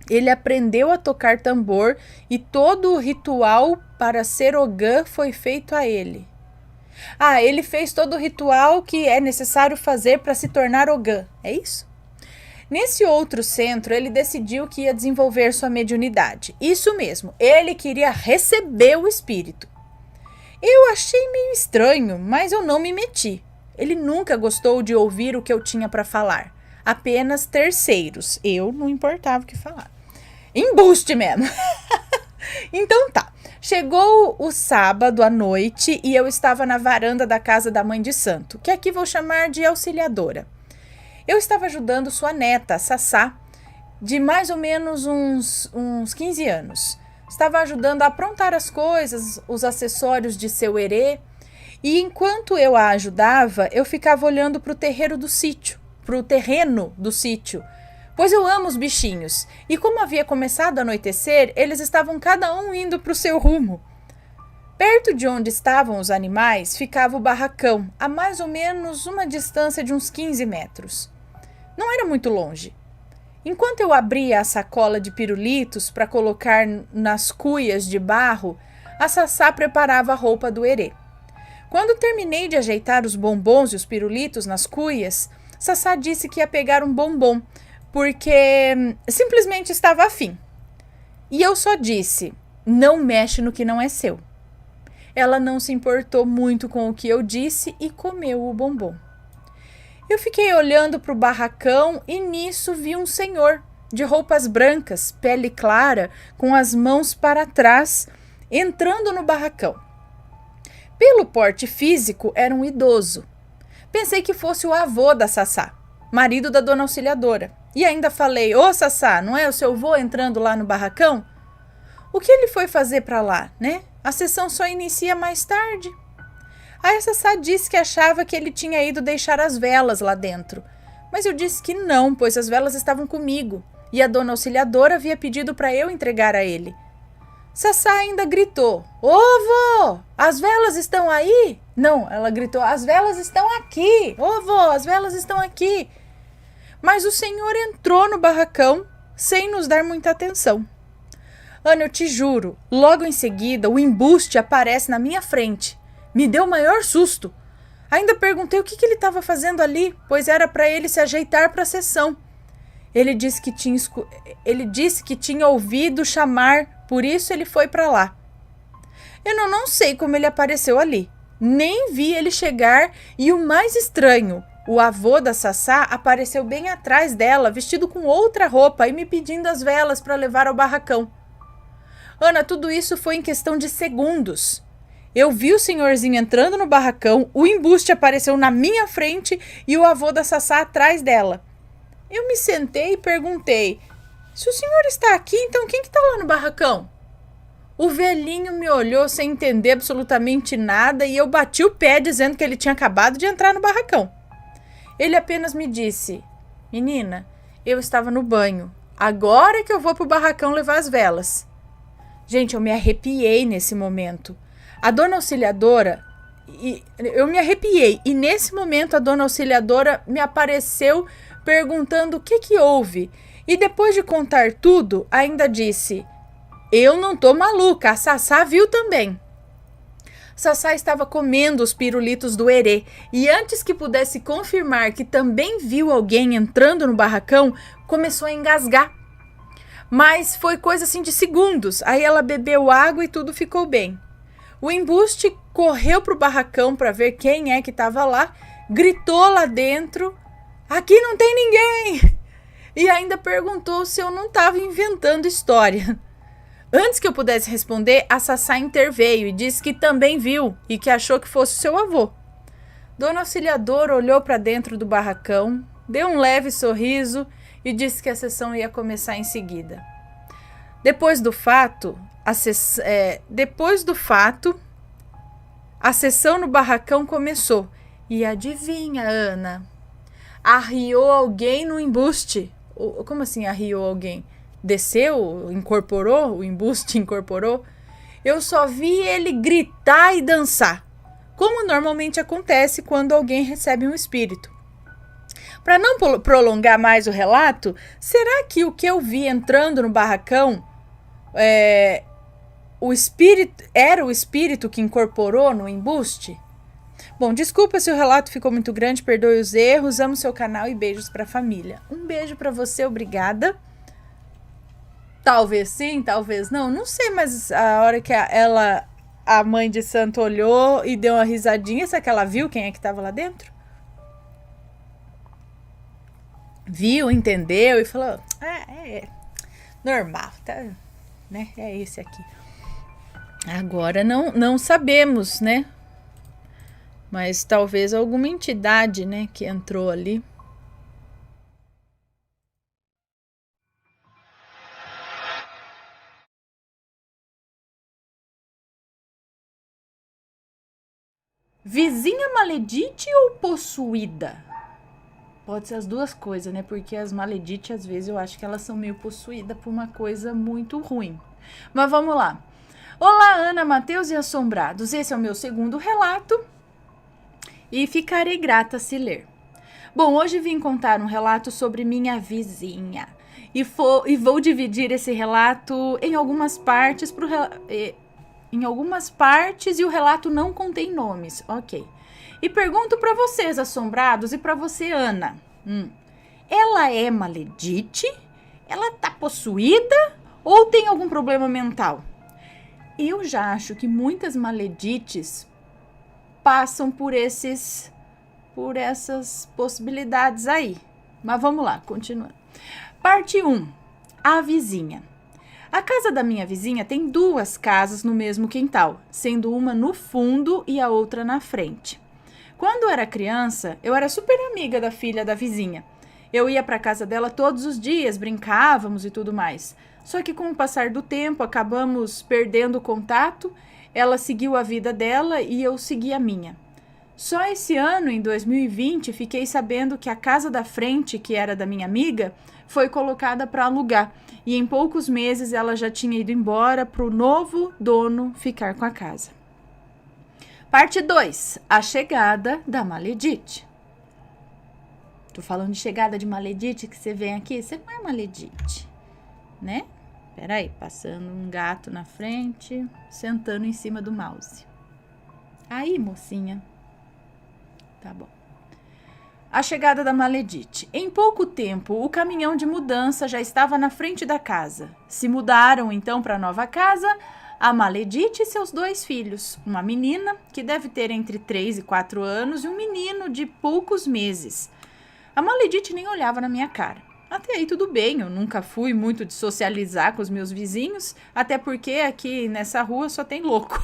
Ele aprendeu a tocar tambor e todo o ritual para ser Ogã foi feito a ele. Ele fez todo o ritual que é necessário fazer para se tornar Ogã, é isso? Nesse outro centro, ele decidiu que ia desenvolver sua mediunidade. Isso mesmo, ele queria receber o espírito. Eu achei meio estranho, mas eu não me meti. Ele nunca gostou de ouvir o que eu tinha para falar. Apenas terceiros. Eu não importava o que falar. Embuste mesmo. Então tá. Chegou o sábado à noite e eu estava na varanda da casa da mãe de santo, que aqui vou chamar de auxiliadora. Eu estava ajudando sua neta, a Sassá, de mais ou menos uns 15 anos. Estava ajudando a aprontar as coisas, os acessórios de seu herê. E enquanto eu a ajudava, eu ficava olhando para o terreno do sítio, pois eu amo os bichinhos. E como havia começado a anoitecer, eles estavam cada um indo para o seu rumo. Perto de onde estavam os animais ficava o barracão, a mais ou menos uma distância de uns 15 metros. Não era muito longe. Enquanto eu abria a sacola de pirulitos para colocar nas cuias de barro, a Sassá preparava a roupa do herê. Quando terminei de ajeitar os bombons e os pirulitos nas cuias, Sassá disse que ia pegar um bombom, porque simplesmente estava afim. E eu só disse, não mexe no que não é seu. Ela não se importou muito com o que eu disse e comeu o bombom. Eu fiquei olhando para o barracão e nisso vi um senhor, de roupas brancas, pele clara, com as mãos para trás, entrando no barracão. Pelo porte físico, era um idoso. Pensei que fosse o avô da Sassá, marido da dona auxiliadora. E ainda falei, ô Sassá, não é o seu avô entrando lá no barracão? O que ele foi fazer para lá, né? A sessão só inicia mais tarde. Aí a Sassá disse que achava que ele tinha ido deixar as velas lá dentro. Mas eu disse que não, pois as velas estavam comigo. E a dona auxiliadora havia pedido para eu entregar a ele. Sassá ainda gritou, ô vô, as velas estão aí? Não, ela gritou, as velas estão aqui. Ô vô, as velas estão aqui. Mas o senhor entrou no barracão sem nos dar muita atenção. Ana, eu te juro, logo em seguida o embuste aparece na minha frente. Me deu o maior susto. Ainda perguntei o que ele estava fazendo ali, pois era para ele se ajeitar para a sessão. Ele disse que tinha ouvido chamar, por isso ele foi para lá. Eu não sei como ele apareceu ali. Nem vi ele chegar e o mais estranho, o avô da Sassá apareceu bem atrás dela, vestido com outra roupa e me pedindo as velas para levar ao barracão. Ana, tudo isso foi em questão de segundos. Eu vi o senhorzinho entrando no barracão, o embuste apareceu na minha frente e o avô da Sassá atrás dela. Eu me sentei e perguntei, se o senhor está aqui, então quem que está lá no barracão? O velhinho me olhou sem entender absolutamente nada e eu bati o pé dizendo que ele tinha acabado de entrar no barracão. Ele apenas me disse, menina, eu estava no banho, agora que eu vou para o barracão levar as velas. Gente, eu me arrepiei nesse momento. A dona auxiliadora, eu me arrepiei e nesse momento a dona auxiliadora me apareceu perguntando o que houve. E depois de contar tudo, ainda disse: eu não tô maluca, a Sassá viu também. Sassá estava comendo os pirulitos do Herê e antes que pudesse confirmar que também viu alguém entrando no barracão, começou a engasgar. Mas foi coisa assim de segundos, aí ela bebeu água e tudo ficou bem. O embuste correu pro barracão para ver quem é que estava lá, gritou lá dentro: aqui não tem ninguém! E ainda perguntou se eu não estava inventando história. Antes que eu pudesse responder, a Sassá interveio e disse que também viu e que achou que fosse seu avô. Dona Auxiliadora olhou para dentro do barracão, deu um leve sorriso e disse que a sessão ia começar em seguida. Depois do fato, a sessão no barracão começou. E adivinha, Ana? Arriou alguém no embuste. Como assim arriou alguém? Desceu? Incorporou? O embuste incorporou? Eu só vi ele gritar e dançar, como normalmente acontece quando alguém recebe um espírito. Para não prolongar mais o relato, será que o que eu vi entrando no barracão era o espírito que incorporou no embuste? Bom, desculpa se o relato ficou muito grande, perdoe os erros, amo seu canal e beijos para a família. Um beijo para você, obrigada. Talvez sim, talvez não sei, mas a hora que a mãe de santo olhou e deu uma risadinha, será que ela viu quem é que estava lá dentro? Viu, entendeu e falou: é normal, tá, né? É esse aqui. Agora não sabemos, né? Mas talvez alguma entidade, né, que entrou ali. Vizinha maledite ou possuída? Pode ser as duas coisas, né? Porque as maledites, às vezes, eu acho que elas são meio possuídas por uma coisa muito ruim. Mas vamos lá. Olá, Ana, Matheus e assombrados. Esse é o meu segundo relato e ficarei grata se ler. Bom, hoje vim contar um relato sobre minha vizinha. E vou dividir esse relato em algumas partes e o relato não contém nomes, ok. E pergunto para vocês, assombrados, e para você, Ana. Ela é maledite? Ela tá possuída? Ou tem algum problema mental? Eu já acho que muitas maledites passam por essas possibilidades aí. Mas vamos lá, continuando. Parte 1. A vizinha. A casa da minha vizinha tem 2 casas no mesmo quintal, sendo uma no fundo e a outra na frente. Quando eu era criança, eu era super amiga da filha da vizinha. Eu ia para a casa dela todos os dias, brincávamos e tudo mais. Só que com o passar do tempo, acabamos perdendo o contato. Ela seguiu a vida dela e eu segui a minha. Só esse ano, em 2020, fiquei sabendo que a casa da frente, que era da minha amiga, foi colocada para alugar. E em poucos meses ela já tinha ido embora para o novo dono ficar com a casa. Parte 2. A chegada da maledite. Tô falando de chegada de maledite, que você vem aqui, você não é maledite, né? Peraí, passando um gato na frente, sentando em cima do mouse. Aí, mocinha. Tá bom. A chegada da maledite. Em pouco tempo, o caminhão de mudança já estava na frente da casa. Se mudaram então para a nova casa a maledite e seus 2 filhos. Uma menina, que deve ter entre 3 e 4 anos, e um menino de poucos meses. A maledite nem olhava na minha cara. Até aí tudo bem, eu nunca fui muito de socializar com os meus vizinhos, até porque aqui nessa rua só tem louco.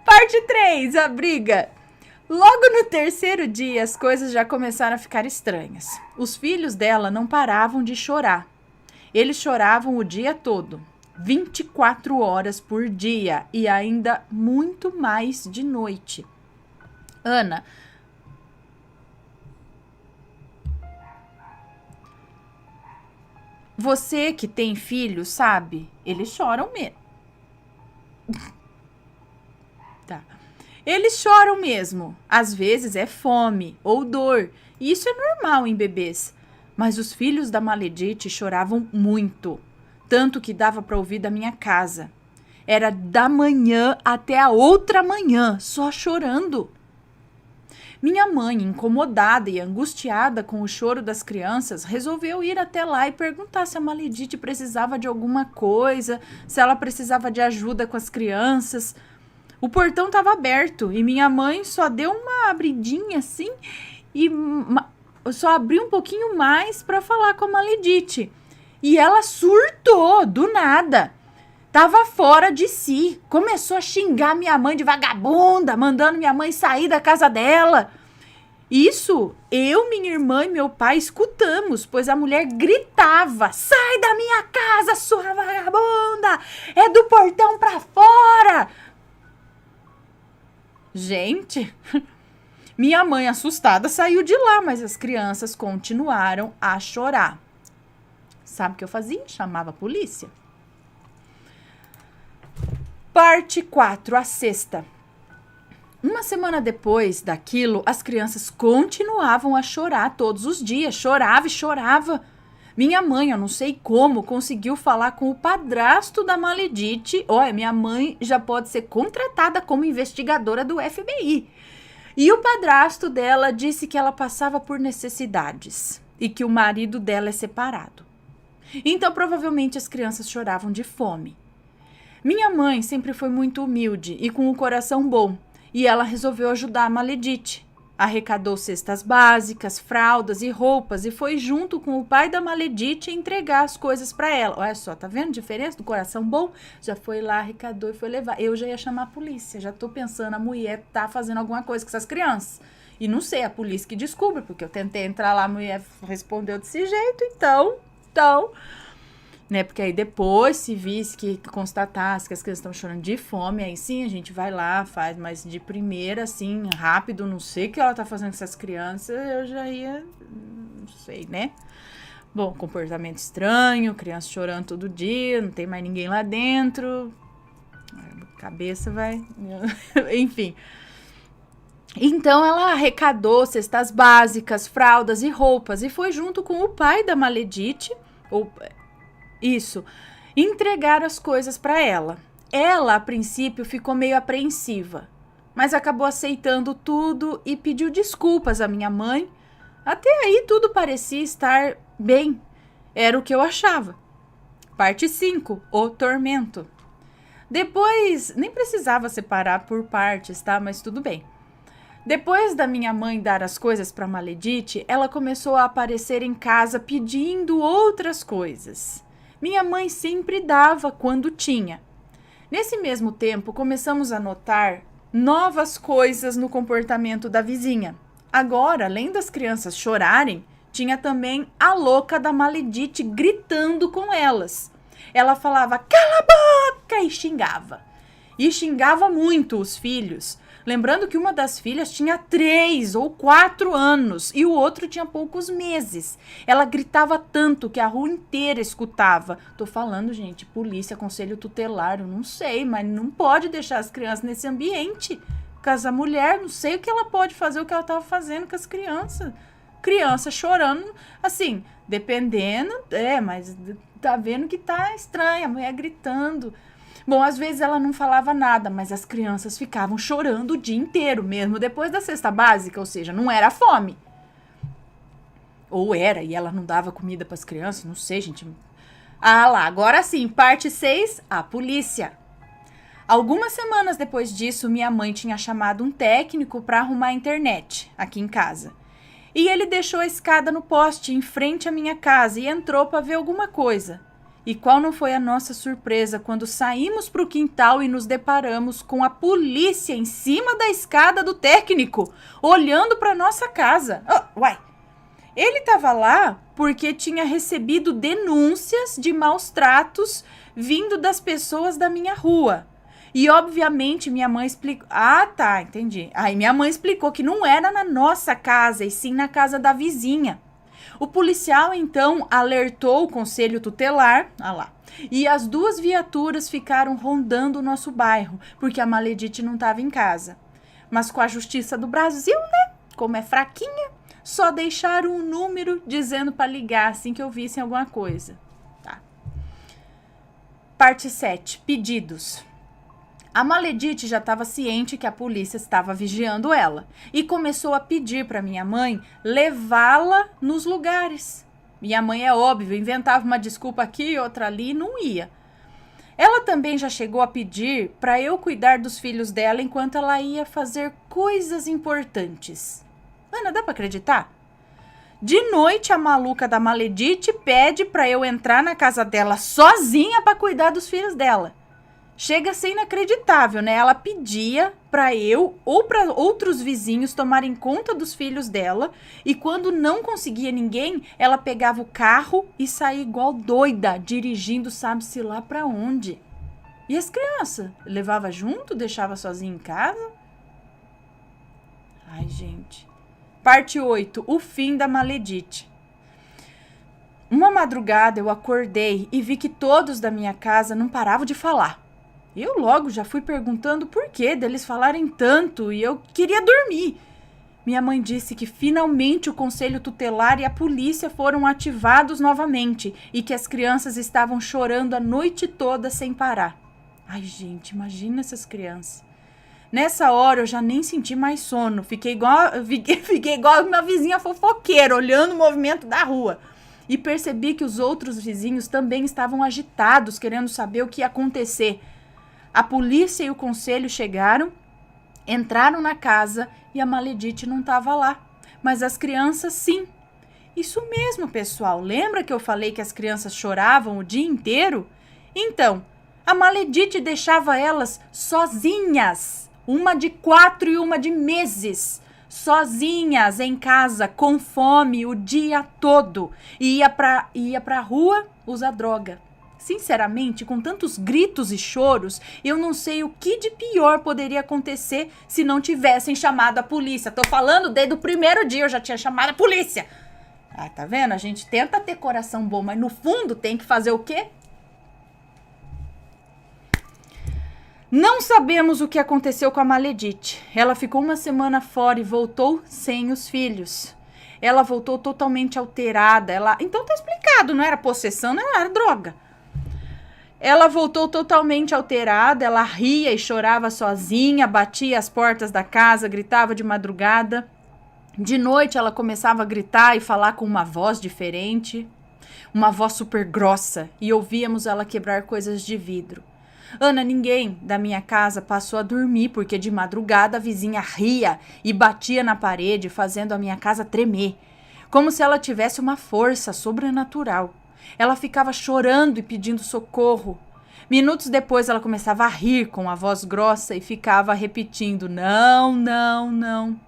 Parte 3, a briga. Logo no 3º dia, as coisas já começaram a ficar estranhas. Os filhos dela não paravam de chorar. Eles choravam o dia todo, 24 horas por dia e ainda muito mais de noite. Ana, você que tem filho, sabe? Eles choram mesmo. Tá. Eles choram mesmo. Às vezes é fome ou dor. E isso é normal em bebês. Mas os filhos da Maledite choravam muito. Tanto que dava para ouvir da minha casa. Era da manhã até a outra manhã, só chorando. Minha mãe, incomodada e angustiada com o choro das crianças, resolveu ir até lá e perguntar se a Maledite precisava de alguma coisa, se ela precisava de ajuda com as crianças. O portão estava aberto e minha mãe só deu uma abridinha assim e só abriu um pouquinho mais para falar com a Maledite. E ela surtou do nada. Tava fora de si. Começou a xingar minha mãe de vagabunda, mandando minha mãe sair da casa dela. Isso, eu, minha irmã e meu pai escutamos, pois a mulher gritava: sai da minha casa, sua vagabunda! É do portão pra fora! Gente, minha mãe assustada saiu de lá, mas as crianças continuaram a chorar. Sabe o que eu fazia? Chamava a polícia. Parte 4, a sexta. Uma semana depois daquilo, as crianças continuavam a chorar todos os dias. Chorava e chorava. Minha mãe, eu não sei como, conseguiu falar com o padrasto da Maledite. Olha, minha mãe já pode ser contratada como investigadora do FBI. E o padrasto dela disse que ela passava por necessidades e que o marido dela é separado. Então, provavelmente, as crianças choravam de fome. Minha mãe sempre foi muito humilde e com o coração bom, e ela resolveu ajudar a Maledite. Arrecadou cestas básicas, fraldas e roupas e foi junto com o pai da Maledite entregar as coisas para ela. Olha só, tá vendo a diferença do coração bom? Já foi lá, arrecadou e foi levar. Eu já ia chamar a polícia, já tô pensando, a mulher tá fazendo alguma coisa com essas crianças. E não sei, a polícia que descobre, porque eu tentei entrar lá, a mulher respondeu desse jeito, então... Né? Porque aí depois, se visse que constatasse que as crianças estão chorando de fome, aí sim a gente vai lá, faz, mas de primeira, assim, rápido, não sei o que ela tá fazendo com essas crianças, eu já ia, não sei, né? Bom, comportamento estranho, criança chorando todo dia, não tem mais ninguém lá dentro, a cabeça vai, enfim. Então ela arrecadou cestas básicas, fraldas e roupas e foi junto com o pai da Maledite, entregar as coisas para ela. Ela, a princípio, ficou meio apreensiva, mas acabou aceitando tudo e pediu desculpas à minha mãe. Até aí tudo parecia estar bem. Era o que eu achava. Parte 5, o tormento. Depois, nem precisava separar por partes, tá? Mas tudo bem. Depois da minha mãe dar as coisas para Maledite, ela começou a aparecer em casa pedindo outras coisas. Minha mãe sempre dava quando tinha. Nesse mesmo tempo, começamos a notar novas coisas no comportamento da vizinha. Agora, além das crianças chorarem, tinha também a louca da Maledite gritando com elas. Ela falava, cala a boca, e xingava. E xingava muito os filhos. Lembrando que uma das filhas tinha 3 ou 4 anos e o outro tinha poucos meses. Ela gritava tanto que a rua inteira escutava. Tô falando, gente, polícia, conselho tutelar, eu não sei, mas não pode deixar as crianças nesse ambiente. Com essa mulher, não sei o que ela pode fazer, o que ela estava fazendo com as crianças. Criança chorando, assim, dependendo, mas tá vendo que tá estranha, a mulher gritando. Bom, às vezes ela não falava nada, mas as crianças ficavam chorando o dia inteiro, mesmo depois da cesta básica, ou seja, não era fome. Ou era, e ela não dava comida para as crianças, não sei, gente. Ah lá, agora sim, parte 6, a polícia. Algumas semanas depois disso, minha mãe tinha chamado um técnico para arrumar a internet aqui em casa. E ele deixou a escada no poste em frente à minha casa e entrou para ver alguma coisa. E qual não foi a nossa surpresa quando saímos para o quintal e nos deparamos com a polícia em cima da escada do técnico, olhando para nossa casa. Ele estava lá porque tinha recebido denúncias de maus tratos vindo das pessoas da minha rua. E, obviamente, minha mãe explicou... Ah, tá, entendi. Aí minha mãe explicou que não era na nossa casa, e sim na casa da vizinha. O policial, então, alertou o conselho tutelar, e as 2 viaturas ficaram rondando o nosso bairro, porque a Maledite não estava em casa. Mas com a justiça do Brasil, né? Como é fraquinha, só deixaram um número dizendo para ligar assim que eu vissem alguma coisa. Tá. Parte 7. Pedidos. A Maledite já estava ciente que a polícia estava vigiando ela e começou a pedir para minha mãe levá-la nos lugares. Minha mãe, é óbvio, inventava uma desculpa aqui e outra ali e não ia. Ela também já chegou a pedir para eu cuidar dos filhos dela enquanto ela ia fazer coisas importantes. Ana, dá para acreditar? De noite, a maluca da Maledite pede para eu entrar na casa dela sozinha para cuidar dos filhos dela. Chega a ser inacreditável, né? Ela pedia para eu ou para outros vizinhos tomarem conta dos filhos dela e quando não conseguia ninguém, ela pegava o carro e saía igual doida, dirigindo sabe-se lá para onde. E as crianças? Levava junto? Deixava sozinha em casa? Ai, gente. Parte 8. O fim da Maledite. Uma madrugada eu acordei e vi que todos da minha casa não paravam de falar. Eu logo já fui perguntando por que deles falarem tanto e eu queria dormir. Minha mãe disse que finalmente o conselho tutelar e a polícia foram ativados novamente e que as crianças estavam chorando a noite toda sem parar. Ai, gente, imagina essas crianças. Nessa hora eu já nem senti mais sono, fiquei igual uma vizinha fofoqueira olhando o movimento da rua. E percebi que os outros vizinhos também estavam agitados, querendo saber o que ia acontecer. A polícia e o conselho chegaram, entraram na casa e a Maledite não estava lá. Mas as crianças sim. Isso mesmo, pessoal. Lembra que eu falei que as crianças choravam o dia inteiro? Então, a Maledite deixava elas sozinhas. Uma de 4 e uma de meses. Sozinhas em casa, com fome o dia todo. E ia pra rua usar droga. Sinceramente, com tantos gritos e choros, eu não sei o que de pior poderia acontecer se não tivessem chamado a polícia. Tô falando desde o primeiro dia eu já tinha chamado a polícia. Ah, tá vendo? A gente tenta ter coração bom, mas no fundo tem que fazer o quê? Não sabemos o que aconteceu com a Maledite. Ela ficou uma semana fora e voltou sem os filhos. Ela voltou totalmente alterada. Então tá explicado, não era possessão, não era droga. Ela voltou totalmente alterada, ela ria e chorava sozinha, batia as portas da casa, gritava de madrugada. De noite ela começava a gritar e falar com uma voz diferente, uma voz super grossa, e ouvíamos ela quebrar coisas de vidro. Ana, ninguém da minha casa passou a dormir, porque de madrugada a vizinha ria e batia na parede, fazendo a minha casa tremer, como se ela tivesse uma força sobrenatural. Ela ficava chorando e pedindo socorro. Minutos depois ela começava a rir com a voz grossa e ficava repetindo, não, não, não.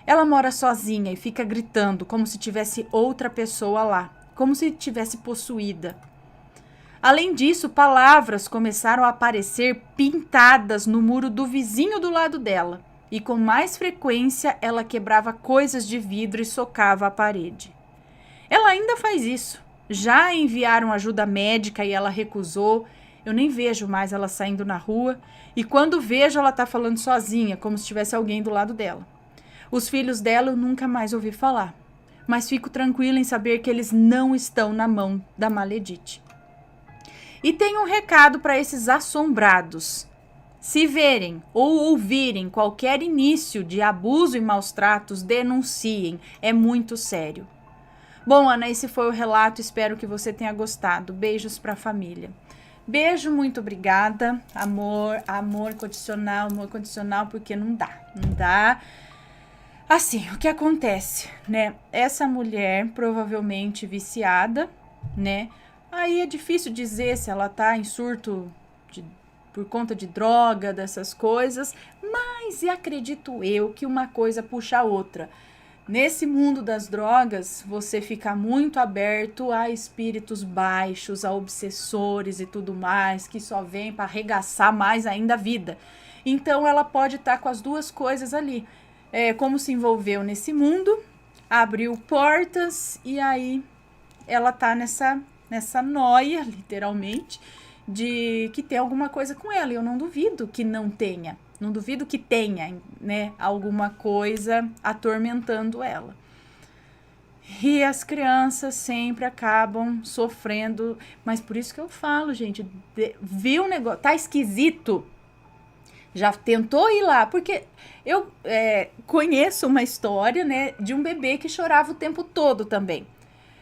Ela mora sozinha e fica gritando como se tivesse outra pessoa lá, como se tivesse possuída. Além disso, palavras começaram a aparecer pintadas no muro do vizinho do lado dela. E com mais frequência ela quebrava coisas de vidro e socava a parede. Ela ainda faz isso. Já enviaram ajuda médica e ela recusou. Eu nem vejo mais ela saindo na rua. E quando vejo, ela tá falando sozinha, como se tivesse alguém do lado dela. Os filhos dela eu nunca mais ouvi falar. Mas fico tranquila em saber que eles não estão na mão da Maledite. E tenho um recado para esses assombrados. Se verem ou ouvirem qualquer início de abuso e maus tratos, denunciem. É muito sério. Bom, Ana, esse foi o relato, espero que você tenha gostado. Beijos para a família. Beijo, muito obrigada. Amor condicional, porque não dá. Assim, o que acontece, né? Essa mulher provavelmente viciada, né? Aí é difícil dizer se ela tá em surto por conta de droga, dessas coisas, mas acredito eu que uma coisa puxa a outra. Nesse mundo das drogas, você fica muito aberto a espíritos baixos, a obsessores e tudo mais, que só vêm para arregaçar mais ainda a vida. Então, ela pode estar com as duas coisas ali. Como se envolveu nesse mundo, abriu portas e aí ela tá nessa noia, literalmente, de que tem alguma coisa com ela. E eu não duvido que não tenha. Não duvido que tenha, né, alguma coisa atormentando ela. E as crianças sempre acabam sofrendo, mas por isso que eu falo, gente, viu o negócio, tá esquisito, já tentou ir lá, porque eu conheço uma história, né, de um bebê que chorava o tempo todo também.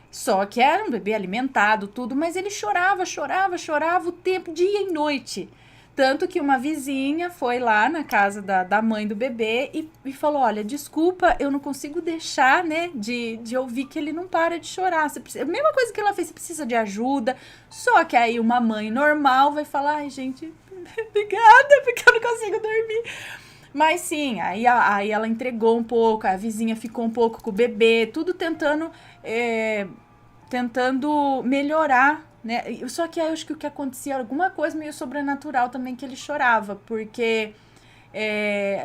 Só que era um bebê alimentado, tudo, mas ele chorava o tempo, dia e noite. Tanto que uma vizinha foi lá na casa da mãe do bebê e falou, olha, desculpa, eu não consigo deixar, né, de ouvir que ele não para de chorar. Você precisa, a mesma coisa que ela fez, você precisa de ajuda. Só que aí uma mãe normal vai falar, ai, gente, obrigada, porque eu não consigo dormir. Mas sim, aí ela entregou um pouco, a vizinha ficou um pouco com o bebê, tudo tentando melhorar, né? Só que aí eu acho que o que acontecia, alguma coisa meio sobrenatural também, que ele chorava, porque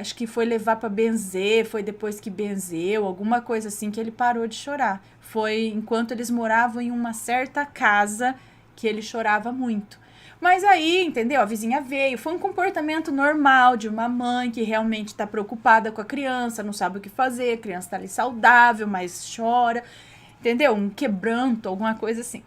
acho que foi levar pra benzer, foi depois que benzeu, alguma coisa assim, que ele parou de chorar. Foi enquanto eles moravam em uma certa casa que ele chorava muito. Mas aí, entendeu? A vizinha veio, foi um comportamento normal de uma mãe que realmente tá preocupada com a criança, não sabe o que fazer, a criança tá ali saudável, mas chora, entendeu? Um quebranto, alguma coisa assim.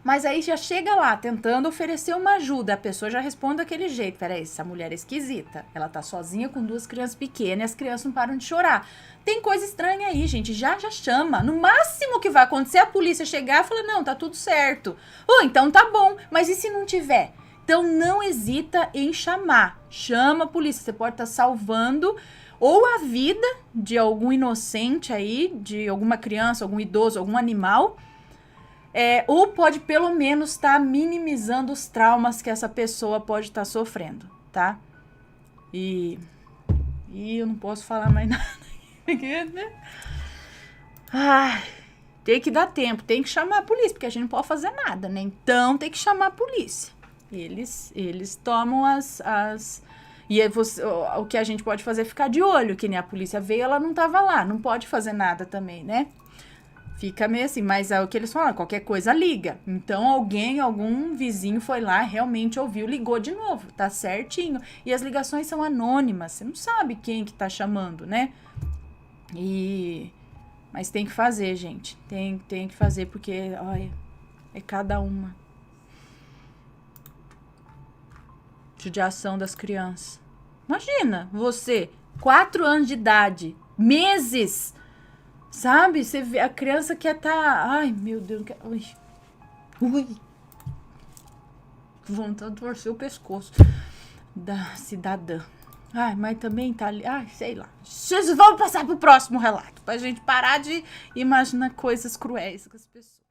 Mas aí já chega lá, tentando oferecer uma ajuda, a pessoa já responde daquele jeito. Peraí, essa mulher é esquisita. Ela tá sozinha com 2 crianças pequenas e as crianças não param de chorar. Tem coisa estranha aí, gente. Já chama. No máximo que vai acontecer, a polícia chegar e falar, não, tá tudo certo. Então tá bom. Mas e se não tiver? Então não hesita em chamar. Chama a polícia. Você pode estar salvando ou a vida de algum inocente aí, de alguma criança, algum idoso, algum animal, ou pode pelo menos estar minimizando os traumas que essa pessoa pode estar sofrendo, tá? E eu não posso falar mais nada. Tem que dar tempo, tem que chamar a polícia, porque a gente não pode fazer nada, né? Então tem que chamar a polícia. Eles tomam E o que a gente pode fazer é ficar de olho, que nem a polícia veio, ela não tava lá, não pode fazer nada também, né? Fica meio assim, mas é o que eles falam, qualquer coisa liga. Então algum vizinho foi lá, realmente ouviu, ligou de novo, tá certinho. E as ligações são anônimas, você não sabe quem que tá chamando, né? Mas tem que fazer, gente, tem que fazer, porque, olha, é cada uma. Judiação das crianças. Imagina, você, 4 anos de idade, meses... Sabe? Você vê, a criança quer tá... Ai, meu Deus. Ui. Vontade de torcer o pescoço da cidadã. Ai, mas também tá ali... Ai, sei lá. Vamos passar pro próximo relato. Pra gente parar de imaginar coisas cruéis com as pessoas.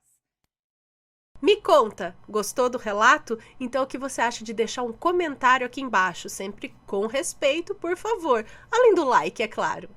Me conta, gostou do relato? Então o que você acha de deixar um comentário aqui embaixo? Sempre com respeito, por favor. Além do like, é claro.